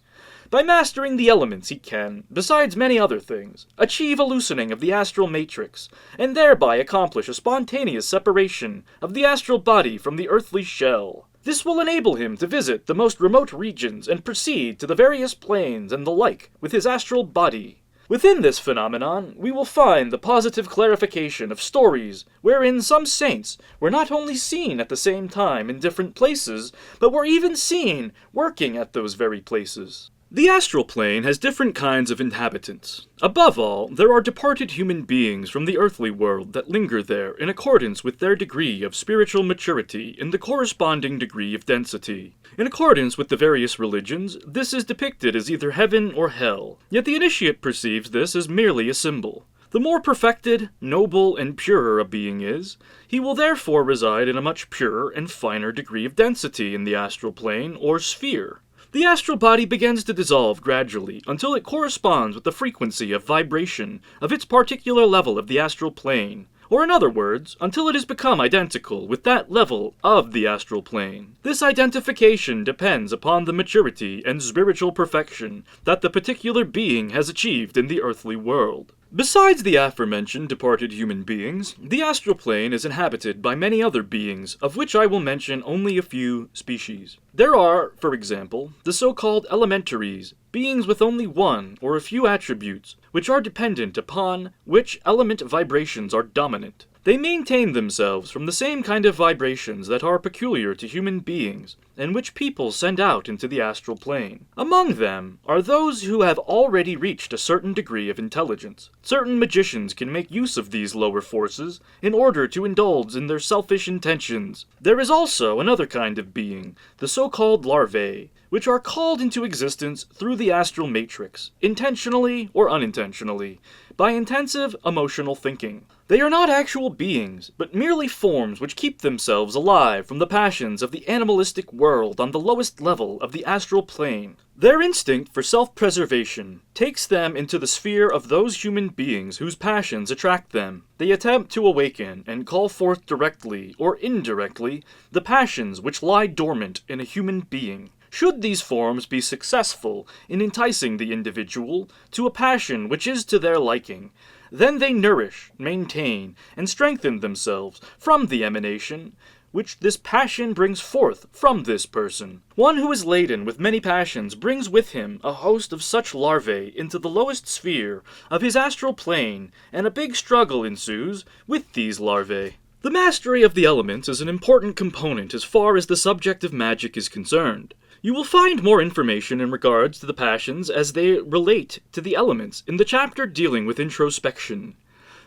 By mastering the elements he can, besides many other things, achieve a loosening of the astral matrix, and thereby accomplish a spontaneous separation of the astral body from the earthly shell. This will enable him to visit the most remote regions and proceed to the various planes and the like with his astral body. Within this phenomenon, we will find the positive clarification of stories wherein some saints were not only seen at the same time in different places, but were even seen working at those very places. The astral plane has different kinds of inhabitants. Above all, there are departed human beings from the earthly world that linger there in accordance with their degree of spiritual maturity and the corresponding degree of density. In accordance with the various religions, this is depicted as either heaven or hell, yet the initiate perceives this as merely a symbol. The more perfected, noble, and purer a being is, he will therefore reside in a much purer and finer degree of density in the astral plane or sphere. The astral body begins to dissolve gradually until it corresponds with the frequency of vibration of its particular level of the astral plane, or in other words, until it has become identical with that level of the astral plane. This identification depends upon the maturity and spiritual perfection that the particular being has achieved in the earthly world. Besides the aforementioned departed human beings, the astral plane is inhabited by many other beings, of which I will mention only a few species. There are, for example, the so-called elementaries, beings with only one or a few attributes, which are dependent upon which element vibrations are dominant. They maintain themselves from the same kind of vibrations that are peculiar to human beings, and which people send out into the astral plane. Among them are those who have already reached a certain degree of intelligence. Certain magicians can make use of these lower forces in order to indulge in their selfish intentions. There is also another kind of being, the so-called larvae, which are called into existence through the astral matrix, intentionally or unintentionally, by intensive emotional thinking. They are not actual beings, but merely forms which keep themselves alive from the passions of the animalistic world on the lowest level of the astral plane. Their instinct for self-preservation takes them into the sphere of those human beings whose passions attract them. They attempt to awaken and call forth directly or indirectly the passions which lie dormant in a human being. Should these forms be successful in enticing the individual to a passion which is to their liking, then they nourish, maintain, and strengthen themselves from the emanation which this passion brings forth from this person. One who is laden with many passions brings with him a host of such larvae into the lowest sphere of his astral plane, and a big struggle ensues with these larvae. The mastery of the elements is an important component as far as the subject of magic is concerned. You will find more information in regards to the passions as they relate to the elements in the chapter dealing with introspection.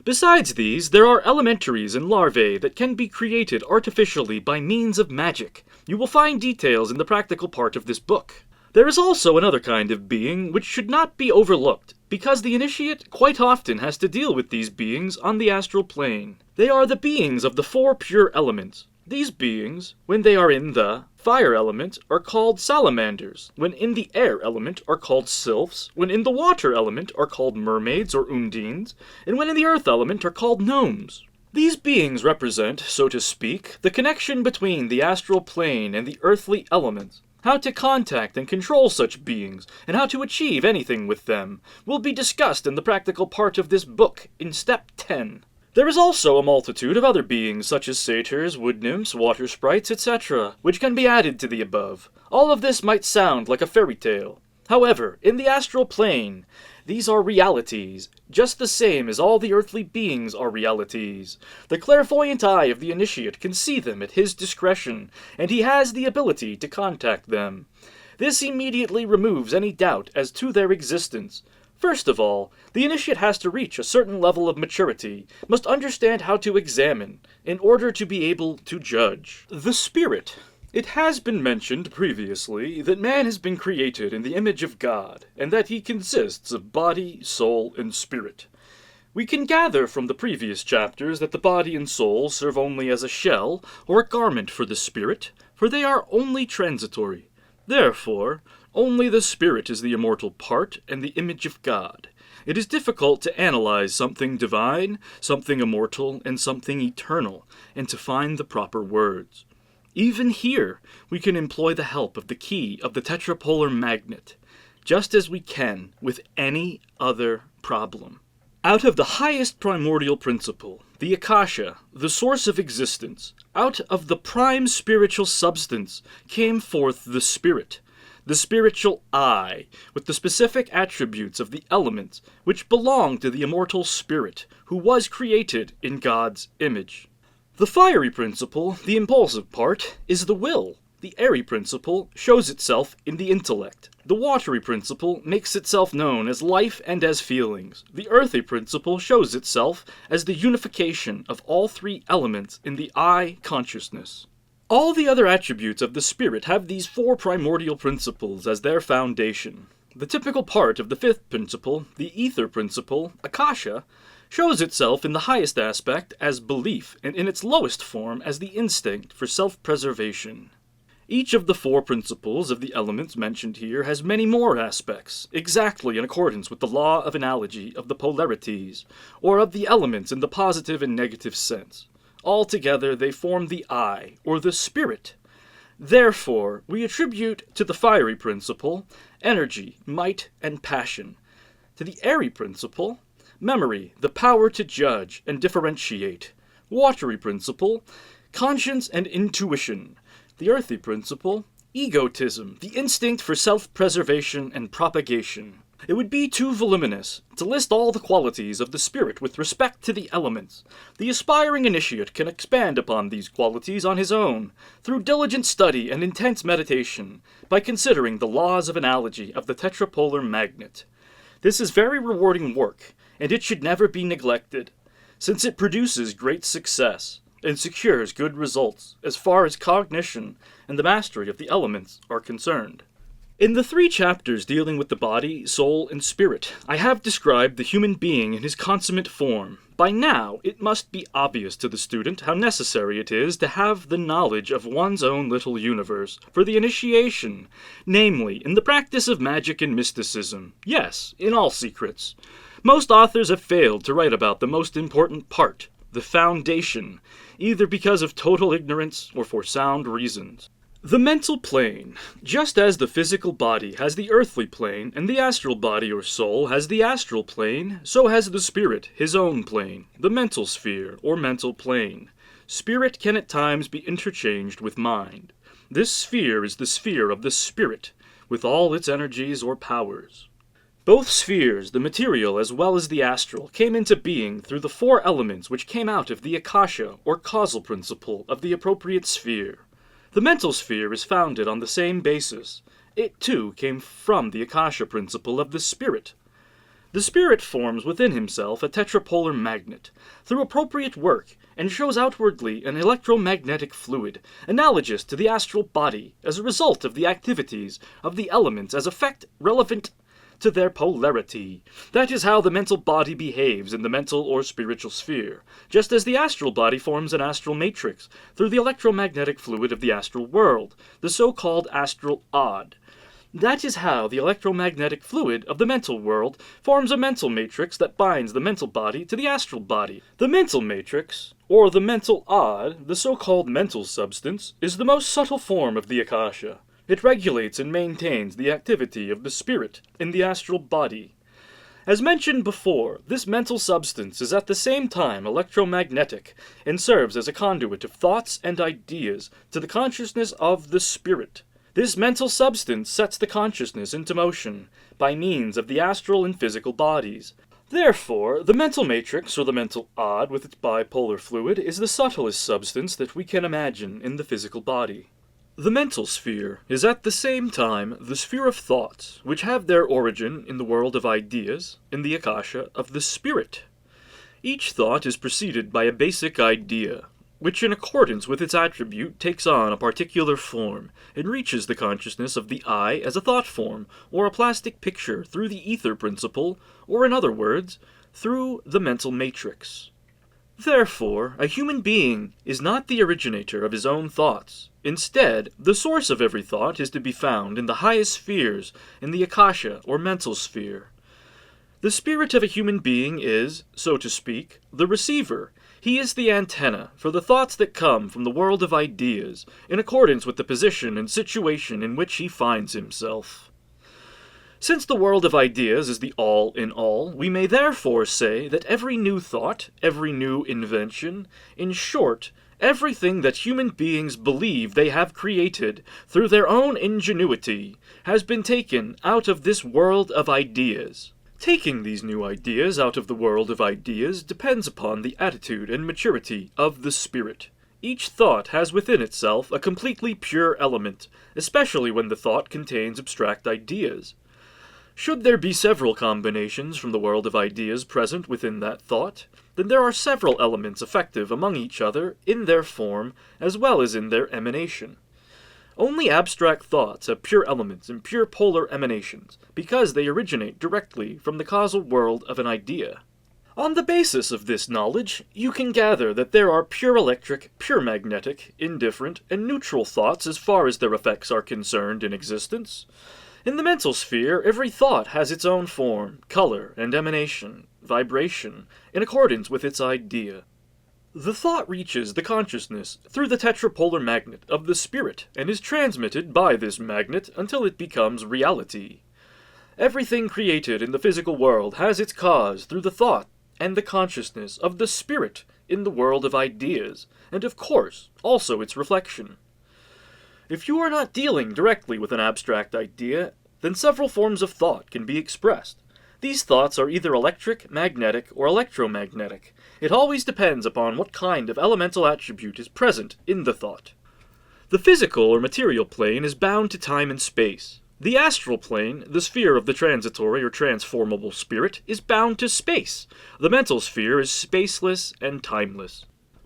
Besides these, there are elementaries and larvae that can be created artificially by means of magic. You will find details in the practical part of this book. There is also another kind of being which should not be overlooked, because the initiate quite often has to deal with these beings on the astral plane. They are the beings of the four pure elements. These beings, when they are in the fire element, are called salamanders, when in the air element are called sylphs, when in the water element are called mermaids or undines, and when in the earth element are called gnomes. These beings represent, so to speak, the connection between the astral plane and the earthly elements. How to contact and control such beings, and how to achieve anything with them, will be discussed in the practical part of this book, in Step 10. There is also a multitude of other beings, such as satyrs, wood nymphs, water sprites, etc., which can be added to the above. All of this might sound like a fairy tale. However, in the astral plane, these are realities, just the same as all the earthly beings are realities. The clairvoyant eye of the initiate can see them at his discretion, and he has the ability to contact them. This immediately removes any doubt as to their existence. First of all, the initiate has to reach a certain level of maturity, must understand how to examine, in order to be able to judge. The spirit. It has been mentioned previously that man has been created in the image of God, and that he consists of body, soul, and spirit. We can gather from the previous chapters that the body and soul serve only as a shell or a garment for the spirit, for they are only transitory. Therefore, only the spirit is the immortal part and the image of God. It is difficult to analyze something divine, something immortal, and something eternal, and to find the proper words. Even here, we can employ the help of the key of the tetrapolar magnet, just as we can with any other problem. Out of the highest primordial principle, the Akasha, the source of existence, out of the prime spiritual substance came forth the spiritual I, with the specific attributes of the elements which belong to the immortal spirit, who was created in God's image. The fiery principle, the impulsive part, is the will. The airy principle shows itself in the intellect. The watery principle makes itself known as life and as feelings. The earthy principle shows itself as the unification of all three elements in the I consciousness. All the other attributes of the spirit have these four primordial principles as their foundation. The typical part of the fifth principle, the ether principle, Akasha, shows itself in the highest aspect as belief, and in its lowest form as the instinct for self-preservation. Each of the four principles of the elements mentioned here has many more aspects, exactly in accordance with the law of analogy of the polarities, or of the elements in the positive and negative sense. Altogether they form the I, or the spirit. Therefore, we attribute to the fiery principle energy, might, and passion. To the airy principle, memory, the power to judge and differentiate. Watery principle, conscience and intuition. The earthy principle, egotism, the instinct for self-preservation and propagation. It would be too voluminous to list all the qualities of the spirit with respect to the elements. The aspiring initiate can expand upon these qualities on his own, through diligent study and intense meditation, by considering the laws of analogy of the tetrapolar magnet. This is very rewarding work, and it should never be neglected, since it produces great success and secures good results as far as cognition and the mastery of the elements are concerned. In the 3 chapters dealing with the body, soul, and spirit, I have described the human being in his consummate form. By now, it must be obvious to the student how necessary it is to have the knowledge of one's own little universe for the initiation, namely, in the practice of magic and mysticism. Yes, in all secrets. Most authors have failed to write about the most important part, the foundation, either because of total ignorance or for sound reasons. The mental plane. Just as the physical body has the earthly plane, and the astral body or soul has the astral plane, so has the spirit his own plane, the mental sphere or mental plane. Spirit can at times be interchanged with mind. This sphere is the sphere of the spirit, with all its energies or powers. Both spheres, the material as well as the astral, came into being through the 4 elements which came out of the Akasha, or causal principle, of the appropriate sphere. The mental sphere is founded on the same basis. It, too, came from the Akasha principle of the spirit. The spirit forms within himself a tetrapolar magnet, through appropriate work, and shows outwardly an electromagnetic fluid, analogous to the astral body, as a result of the activities of the elements as effect relevant to their polarity. That is how the mental body behaves in the mental or spiritual sphere, just as the astral body forms an astral matrix through the electromagnetic fluid of the astral world, the so-called astral odd. That is how the electromagnetic fluid of the mental world forms a mental matrix that binds the mental body to the astral body. The mental matrix, or the mental odd, the so-called mental substance, is the most subtle form of the akasha. It regulates and maintains the activity of the spirit in the astral body. As mentioned before, this mental substance is at the same time electromagnetic and serves as a conduit of thoughts and ideas to the consciousness of the spirit. This mental substance sets the consciousness into motion by means of the astral and physical bodies. Therefore, the mental matrix, or the mental odd with its bipolar fluid, is the subtlest substance that we can imagine in the physical body. The mental sphere is at the same time the sphere of thoughts, which have their origin in the world of ideas, in the akasha of the spirit. Each thought is preceded by a basic idea, which in accordance with its attribute takes on a particular form, and reaches the consciousness of the I as a thought form, or a plastic picture through the ether principle, or in other words, through the mental matrix. Therefore, a human being is not the originator of his own thoughts. Instead, the source of every thought is to be found in the highest spheres, in the akasha, or mental sphere. The spirit of a human being is, so to speak, the receiver. He is the antenna for the thoughts that come from the world of ideas, in accordance with the position and situation in which he finds himself. Since the world of ideas is the all in all, we may therefore say that every new thought, every new invention, in short, everything that human beings believe they have created through their own ingenuity, has been taken out of this world of ideas. Taking these new ideas out of the world of ideas depends upon the attitude and maturity of the spirit. Each thought has within itself a completely pure element, especially when the thought contains abstract ideas. Should there be several combinations from the world of ideas present within that thought, then there are several elements effective among each other in their form as well as in their emanation. Only abstract thoughts have pure elements and pure polar emanations, because they originate directly from the causal world of an idea. On the basis of this knowledge, you can gather that there are pure electric, pure magnetic, indifferent, and neutral thoughts as far as their effects are concerned in existence. In the mental sphere, every thought has its own form, color, and emanation, vibration, in accordance with its idea. The thought reaches the consciousness through the tetrapolar magnet of the spirit and is transmitted by this magnet until it becomes reality. Everything created in the physical world has its cause through the thought and the consciousness of the spirit in the world of ideas, and of course, also its reflection. If you are not dealing directly with an abstract idea, then several forms of thought can be expressed. These thoughts are either electric, magnetic, or electromagnetic. It always depends upon what kind of elemental attribute is present in the thought. The physical or material plane is bound to time and space. The astral plane, the sphere of the transitory or transformable spirit, is bound to space. The mental sphere is spaceless and timeless.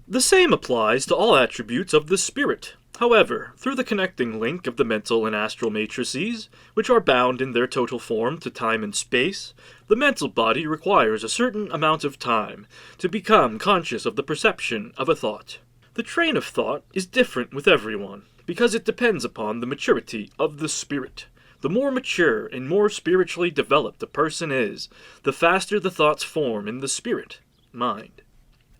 The same applies to all attributes of the spirit. However, through the connecting link of the mental and astral matrices, which are bound in their total form to time and space, the mental body requires a certain amount of time to become conscious of the perception of a thought. The train of thought is different with everyone, because it depends upon the maturity of the spirit. The more mature and more spiritually developed a person is, the faster the thoughts form in the spirit, mind.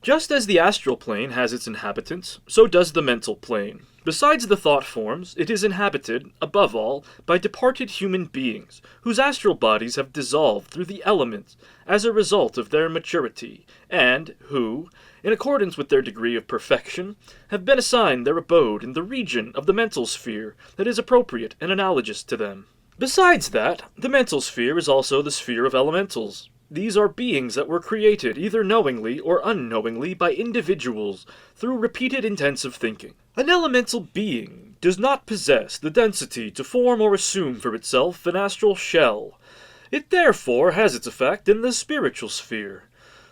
Just as the astral plane has its inhabitants, so does the mental plane. Besides the thought forms, it is inhabited, above all, by departed human beings, whose astral bodies have dissolved through the elements as a result of their maturity, and who, in accordance with their degree of perfection, have been assigned their abode in the region of the mental sphere that is appropriate and analogous to them. Besides that, the mental sphere is also the sphere of elementals. These are beings that were created either knowingly or unknowingly by individuals through repeated intensive thinking. An elemental being does not possess the density to form or assume for itself an astral shell. It therefore has its effect in the spiritual sphere.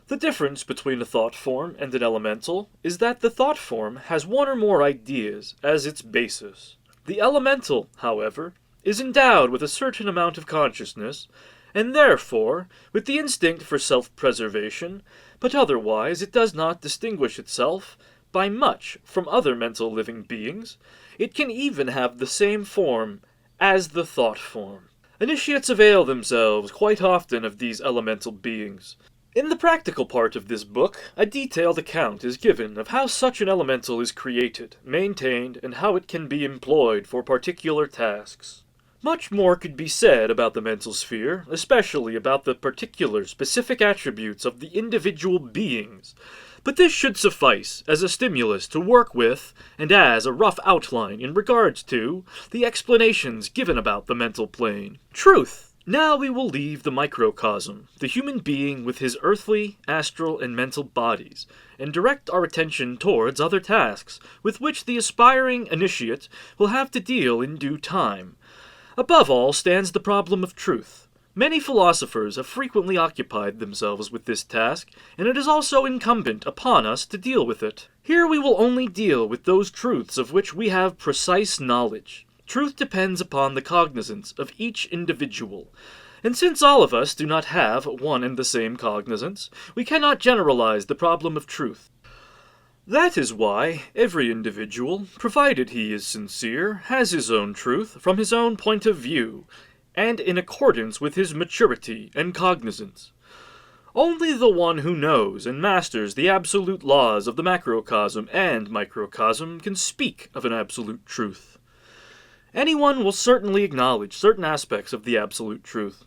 The difference between a thought form and an elemental is that the thought form has one or more ideas as its basis. The elemental, however, is endowed with a certain amount of consciousness, and therefore with the instinct for self-preservation, but otherwise it does not distinguish itself by much from other mental living beings. It can even have the same form as the thought form. Initiates avail themselves quite often of these elemental beings. In the practical part of this book, a detailed account is given of how such an elemental is created, maintained, and how it can be employed for particular tasks. Much more could be said about the mental sphere, especially about the particular specific attributes of the individual beings, but this should suffice as a stimulus to work with and as a rough outline in regards to the explanations given about the mental plane. Truth! Now we will leave the microcosm, the human being with his earthly, astral, and mental bodies, and direct our attention towards other tasks with which the aspiring initiate will have to deal in due time. Above all stands the problem of truth. Many philosophers have frequently occupied themselves with this task, and it is also incumbent upon us to deal with it. Here we will only deal with those truths of which we have precise knowledge. Truth depends upon the cognizance of each individual, and since all of us do not have one and the same cognizance, we cannot generalize the problem of truth. That is why every individual, provided he is sincere, has his own truth from his own point of view, and in accordance with his maturity and cognizance. Only the one who knows and masters the absolute laws of the macrocosm and microcosm can speak of an absolute truth. Anyone will certainly acknowledge certain aspects of the absolute truth.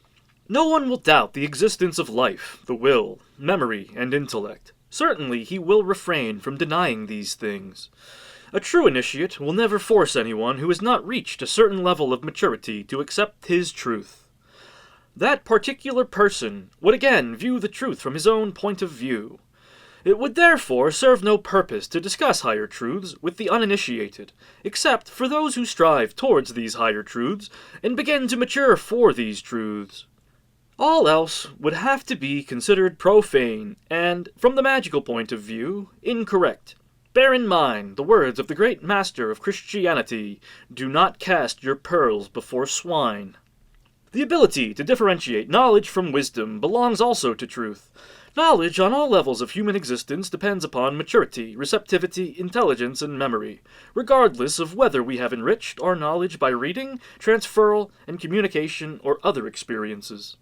No one will doubt the existence of life, the will, memory, and intellect. Certainly he will refrain from denying these things. A true initiate will never force anyone who has not reached a certain level of maturity to accept his truth. That particular person would again view the truth from his own point of view. It would therefore serve no purpose to discuss higher truths with the uninitiated, except for those who strive towards these higher truths and begin to mature for these truths. All else would have to be considered profane and, from the magical point of view, incorrect. Bear in mind the words of the great master of Christianity, "Do not cast your pearls before swine." The ability to differentiate knowledge from wisdom belongs also to truth. Knowledge on all levels of human existence depends upon maturity, receptivity, intelligence, and memory, regardless of whether we have enriched our knowledge by reading, transferal, and communication, or other experiences.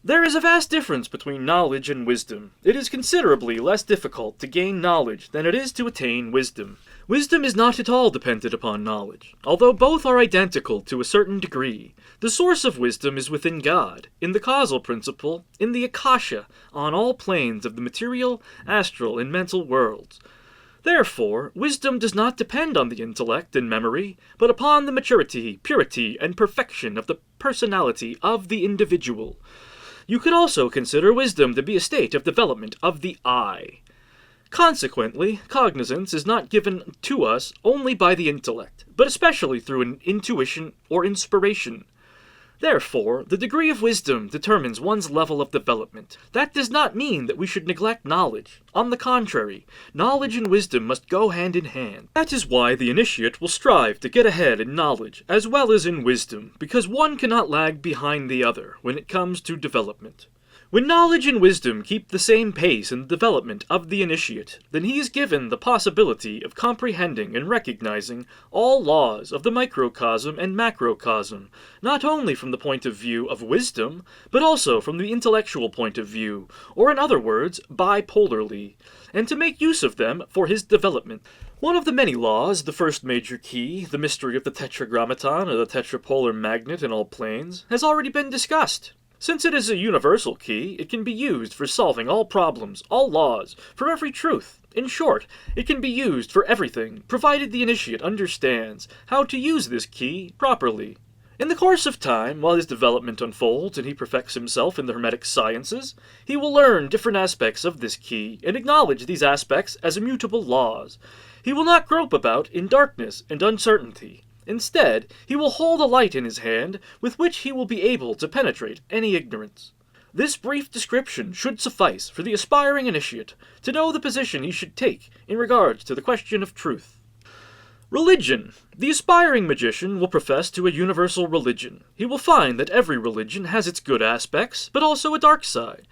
There is a vast difference between knowledge and wisdom. It is considerably less difficult to gain knowledge than it is to attain wisdom. Wisdom is not at all dependent upon knowledge, although both are identical to a certain degree. The source of wisdom is within God, in the causal principle, in the akasha, on all planes of the material, astral, and mental worlds. Therefore, wisdom does not depend on the intellect and memory, but upon the maturity, purity, and perfection of the personality of the individual. You could also consider wisdom to be a state of development of the I. Consequently, cognizance is not given to us only by the intellect, but especially through an intuition or inspiration. Therefore, the degree of wisdom determines one's level of development. That does not mean that we should neglect knowledge. On the contrary, knowledge and wisdom must go hand in hand. That is why the initiate will strive to get ahead in knowledge as well as in wisdom, because one cannot lag behind the other when it comes to development. When knowledge and wisdom keep the same pace in the development of the initiate, then he is given the possibility of comprehending and recognizing all laws of the microcosm and macrocosm, not only from the point of view of wisdom, but also from the intellectual point of view, or in other words, bipolarly, and to make use of them for his development. One of the many laws, the first major key, the mystery of the tetragrammaton or the tetrapolar magnet in all planes, has already been discussed. Since it is a universal key, it can be used for solving all problems, all laws, for every truth. In short, it can be used for everything, provided the initiate understands how to use this key properly. In the course of time, while his development unfolds and he perfects himself in the Hermetic sciences, he will learn different aspects of this key and acknowledge these aspects as immutable laws. He will not grope about in darkness and uncertainty. Instead, he will hold a light in his hand with which he will be able to penetrate any ignorance. This brief description should suffice for the aspiring initiate to know the position he should take in regards to the question of truth. Religion. The aspiring magician will profess to a universal religion. He will find that every religion has its good aspects, but also a dark side.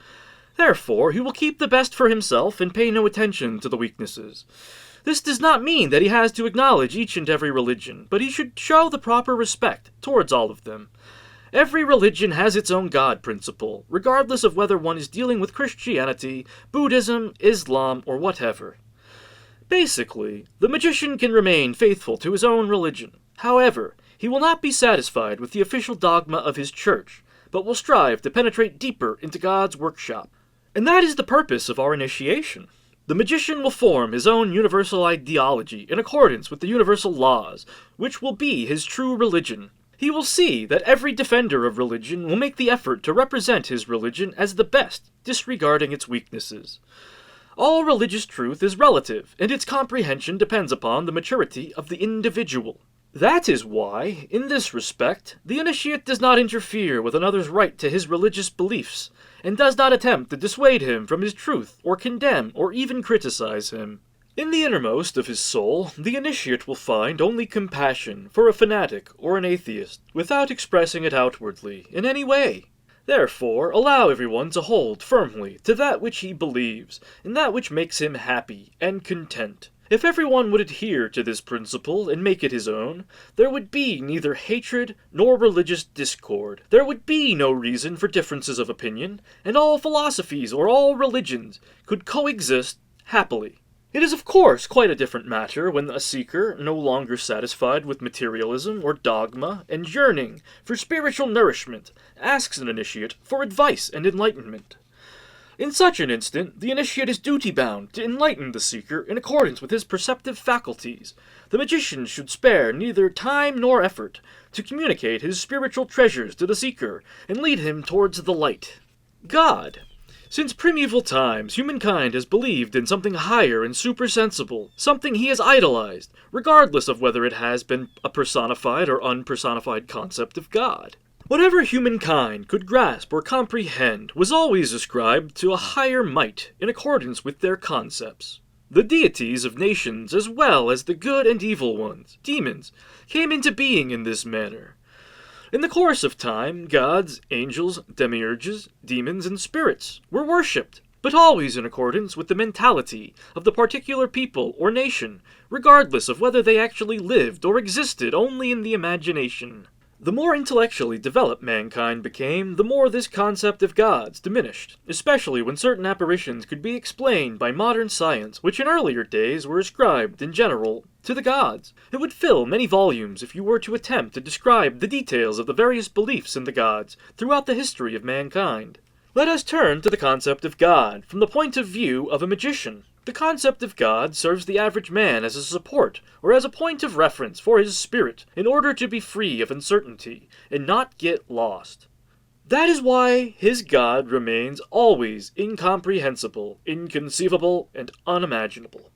Therefore, he will keep the best for himself and pay no attention to the weaknesses. This does not mean that he has to acknowledge each and every religion, but he should show the proper respect towards all of them. Every religion has its own God principle, regardless of whether one is dealing with Christianity, Buddhism, Islam, or whatever. Basically, the magician can remain faithful to his own religion. However, he will not be satisfied with the official dogma of his church, but will strive to penetrate deeper into God's workshop. And that is the purpose of our initiation. The magician will form his own universal ideology in accordance with the universal laws, which will be his true religion. He will see that every defender of religion will make the effort to represent his religion as the best, disregarding its weaknesses. All religious truth is relative, and its comprehension depends upon the maturity of the individual. That is why, in this respect, the initiate does not interfere with another's right to his religious beliefs, and does not attempt to dissuade him from his truth, or condemn, or even criticize him. In the innermost of his soul, the initiate will find only compassion for a fanatic or an atheist, without expressing it outwardly in any way. Therefore, allow everyone to hold firmly to that which he believes, and that which makes him happy and content. If everyone would adhere to this principle and make it his own, there would be neither hatred nor religious discord. There would be no reason for differences of opinion, and all philosophies or all religions could coexist happily. It is of course quite a different matter when a seeker, no longer satisfied with materialism or dogma, and yearning for spiritual nourishment, asks an initiate for advice and enlightenment. In such an instant, the initiate is duty-bound to enlighten the seeker in accordance with his perceptive faculties. The magician should spare neither time nor effort to communicate his spiritual treasures to the seeker and lead him towards the light. God. Since primeval times, humankind has believed in something higher and supersensible, something he has idolized, regardless of whether it has been a personified or unpersonified concept of God. Whatever humankind could grasp or comprehend was always ascribed to a higher might in accordance with their concepts. The deities of nations, as well as the good and evil ones, demons, came into being in this manner. In the course of time, gods, angels, demiurges, demons, and spirits were worshipped, but always in accordance with the mentality of the particular people or nation, regardless of whether they actually lived or existed only in the imagination. The more intellectually developed mankind became, the more this concept of gods diminished, especially when certain apparitions could be explained by modern science, which in earlier days were ascribed, in general, to the gods. It would fill many volumes if you were to attempt to describe the details of the various beliefs in the gods throughout the history of mankind. Let us turn to the concept of God from the point of view of a magician. The concept of God serves the average man as a support, or as a point of reference for his spirit, in order to be free of uncertainty, and not get lost. That is why his God remains always incomprehensible, inconceivable, and unimaginable.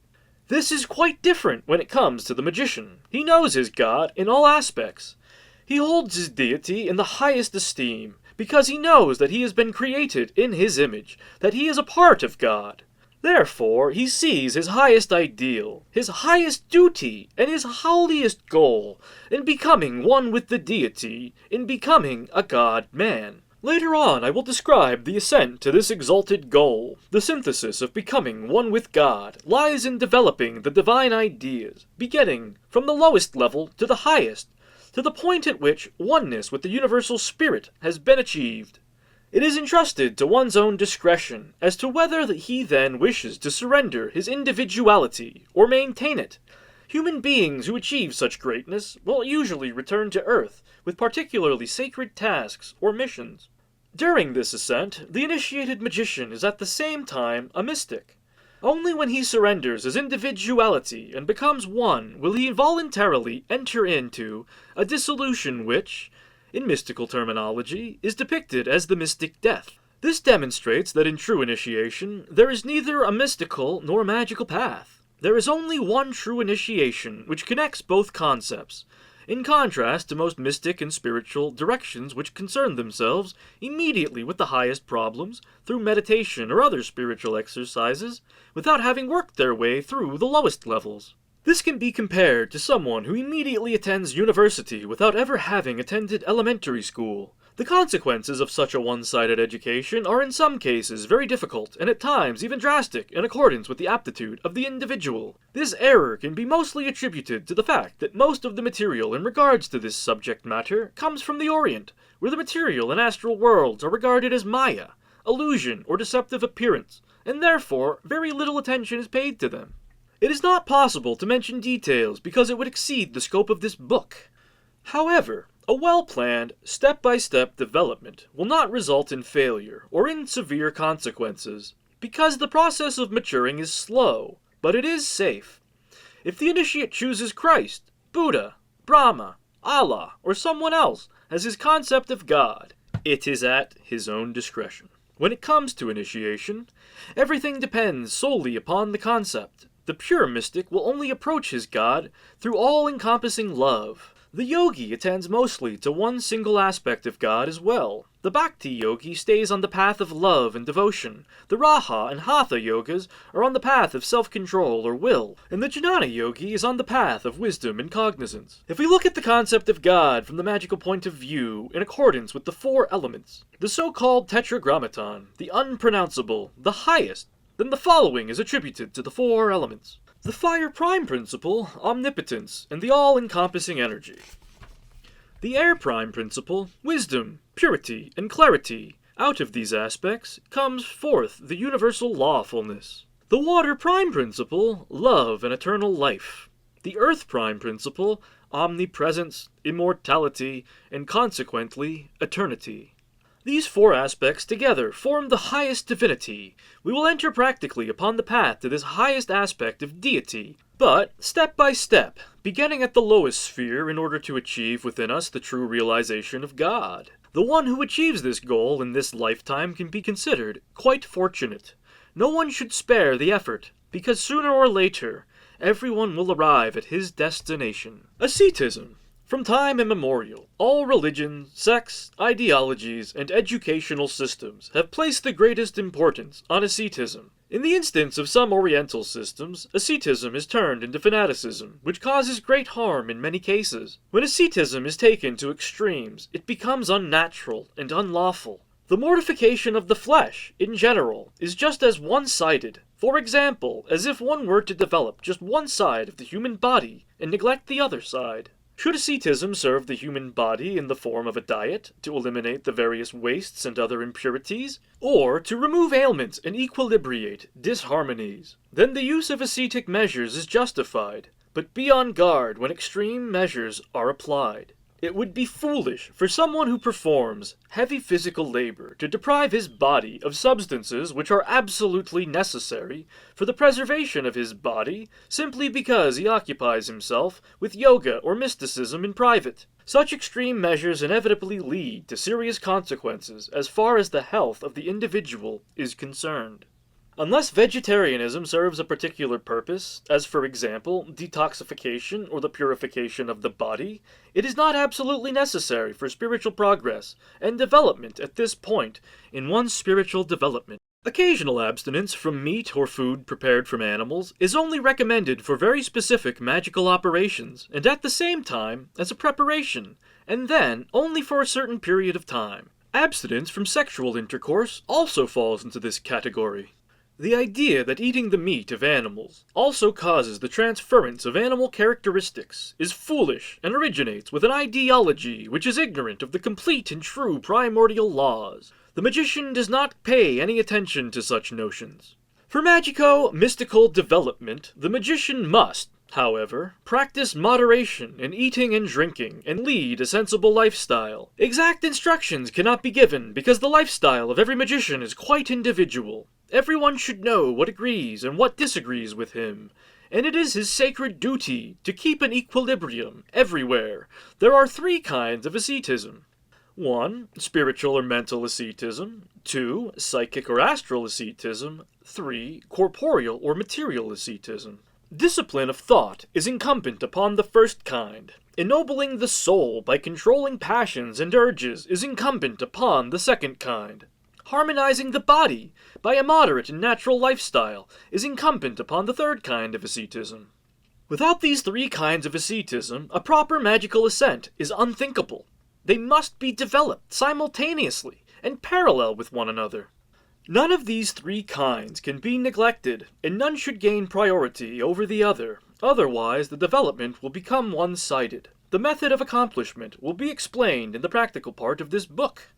This is quite different when it comes to the magician. He knows his God in all aspects. He holds his deity in the highest esteem, because he knows that he has been created in his image, that he is a part of God. Therefore, he sees his highest ideal, his highest duty, and his holiest goal in becoming one with the deity, in becoming a God-man. Later on, I will describe the ascent to this exalted goal. The synthesis of becoming one with God lies in developing the divine ideas, beginning from the lowest level to the highest, to the point at which oneness with the universal spirit has been achieved. It is entrusted to one's own discretion as to whether he then wishes to surrender his individuality or maintain it. Human beings who achieve such greatness will usually return to Earth with particularly sacred tasks or missions. During this ascent, the initiated magician is at the same time a mystic. Only when he surrenders his individuality and becomes one will he voluntarily enter into a dissolution which, in mystical terminology, is depicted as the mystic death. This demonstrates that in true initiation, there is neither a mystical nor magical path. There is only one true initiation which connects both concepts, in contrast to most mystic and spiritual directions which concern themselves immediately with the highest problems through meditation or other spiritual exercises, without having worked their way through the lowest levels. This can be compared to someone who immediately attends university without ever having attended elementary school. The consequences of such a one-sided education are in some cases very difficult and at times even drastic in accordance with the aptitude of the individual. This error can be mostly attributed to the fact that most of the material in regards to this subject matter comes from the Orient, where the material and astral worlds are regarded as Maya, illusion or deceptive appearance, and therefore very little attention is paid to them. It is not possible to mention details because it would exceed the scope of this book. However, a well-planned, step-by-step development will not result in failure or in severe consequences, because the process of maturing is slow, but it is safe. If the initiate chooses Christ, Buddha, Brahma, Allah, or someone else as his concept of God, it is at his own discretion. When it comes to initiation, everything depends solely upon the concept. The pure mystic will only approach his God through all-encompassing love. The yogi attends mostly to one single aspect of God as well. The bhakti yogi stays on the path of love and devotion. The raha and hatha yogas are on the path of self-control or will, and the jnana yogi is on the path of wisdom and cognizance. If we look at the concept of God from the magical point of view in accordance with the four elements, the so-called tetragrammaton, the unpronounceable, the highest, then the following is attributed to the four elements. The fire prime principle, omnipotence, and the all-encompassing energy. The air prime principle, wisdom, purity, and clarity. Out of these aspects comes forth the universal lawfulness. The water prime principle, love and eternal life. The earth prime principle, omnipresence, immortality, and consequently, eternity. These four aspects together form the highest divinity. We will enter practically upon the path to this highest aspect of deity, but step by step, beginning at the lowest sphere in order to achieve within us the true realization of God. The one who achieves this goal in this lifetime can be considered quite fortunate. No one should spare the effort, because sooner or later, everyone will arrive at his destination. Asceticism. From time immemorial, all religions, sects, ideologies, and educational systems have placed the greatest importance on asceticism. In the instance of some Oriental systems, asceticism is turned into fanaticism, which causes great harm in many cases. When asceticism is taken to extremes, it becomes unnatural and unlawful. The mortification of the flesh, in general, is just as one-sided. For example, as if one were to develop just one side of the human body and neglect the other side. Should asceticism serve the human body in the form of a diet, to eliminate the various wastes and other impurities, or to remove ailments and equilibrate disharmonies, then the use of ascetic measures is justified, but be on guard when extreme measures are applied. It would be foolish for someone who performs heavy physical labor to deprive his body of substances which are absolutely necessary for the preservation of his body simply because he occupies himself with yoga or mysticism in private. Such extreme measures inevitably lead to serious consequences as far as the health of the individual is concerned. Unless vegetarianism serves a particular purpose, as for example, detoxification or the purification of the body, it is not absolutely necessary for spiritual progress and development at this point in one's spiritual development. Occasional abstinence from meat or food prepared from animals is only recommended for very specific magical operations, and at the same time as a preparation, and then only for a certain period of time. Abstinence from sexual intercourse also falls into this category. The idea that eating the meat of animals also causes the transference of animal characteristics is foolish and originates with an ideology which is ignorant of the complete and true primordial laws. The magician does not pay any attention to such notions. For magico-mystical development, the magician must, however, practice moderation in eating and drinking and lead a sensible lifestyle. Exact instructions cannot be given because the lifestyle of every magician is quite individual. Everyone should know what agrees and what disagrees with him, and it is his sacred duty to keep an equilibrium everywhere. There are three kinds of asceticism. 1. Spiritual or mental asceticism. 2. Psychic or astral asceticism. 3. Corporeal or material asceticism. Discipline of thought is incumbent upon the first kind. Ennobling the soul by controlling passions and urges is incumbent upon the second kind. Harmonizing the body by a moderate and natural lifestyle is incumbent upon the third kind of asceticism. Without these three kinds of asceticism, a proper magical ascent is unthinkable. They must be developed simultaneously and parallel with one another. None of these three kinds can be neglected, and none should gain priority over the other. Otherwise, the development will become one-sided. The method of accomplishment will be explained in the practical part of this book.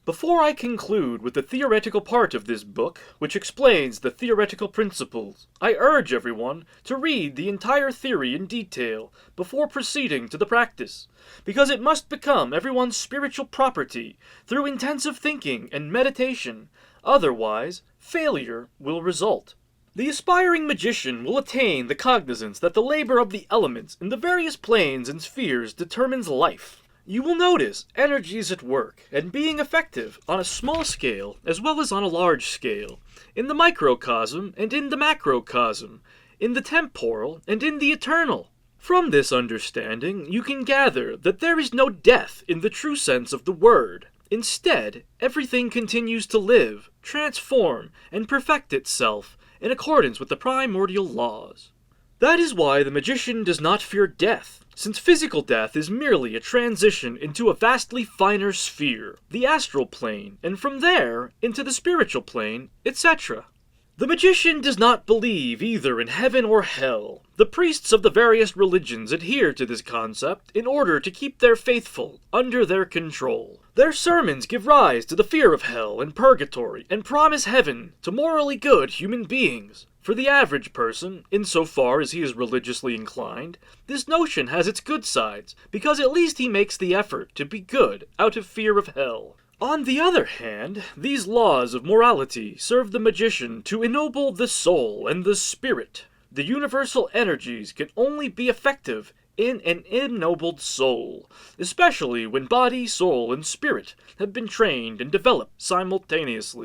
Before I conclude with the theoretical part of this book, which explains the theoretical principles, I urge everyone to read the entire theory in detail before proceeding to the practice, because it must become everyone's spiritual property through intensive thinking and meditation. Otherwise, failure will result. The aspiring magician will attain the cognizance that the labor of the elements in the various planes and spheres determines life. You will notice energies at work and being effective on a small scale as well as on a large scale, in the microcosm and in the macrocosm, in the temporal and in the eternal. From this understanding, you can gather that there is no death in the true sense of the word. Instead, everything continues to live, transform, and perfect itself in accordance with the primordial laws. That is why the magician does not fear death, since physical death is merely a transition into a vastly finer sphere, the astral plane, and from there into the spiritual plane, etc. The magician does not believe either in heaven or hell. The priests of the various religions adhere to this concept in order to keep their faithful under their control. Their sermons give rise to the fear of hell and purgatory and promise heaven to morally good human beings. For the average person, insofar as he is religiously inclined, this notion has its good sides, because at least he makes the effort to be good out of fear of hell. On the other hand, these laws of morality serve the magician to ennoble the soul and the spirit. The universal energies can only be effective in an ennobled soul, especially when body, soul, and spirit have been trained and developed simultaneously.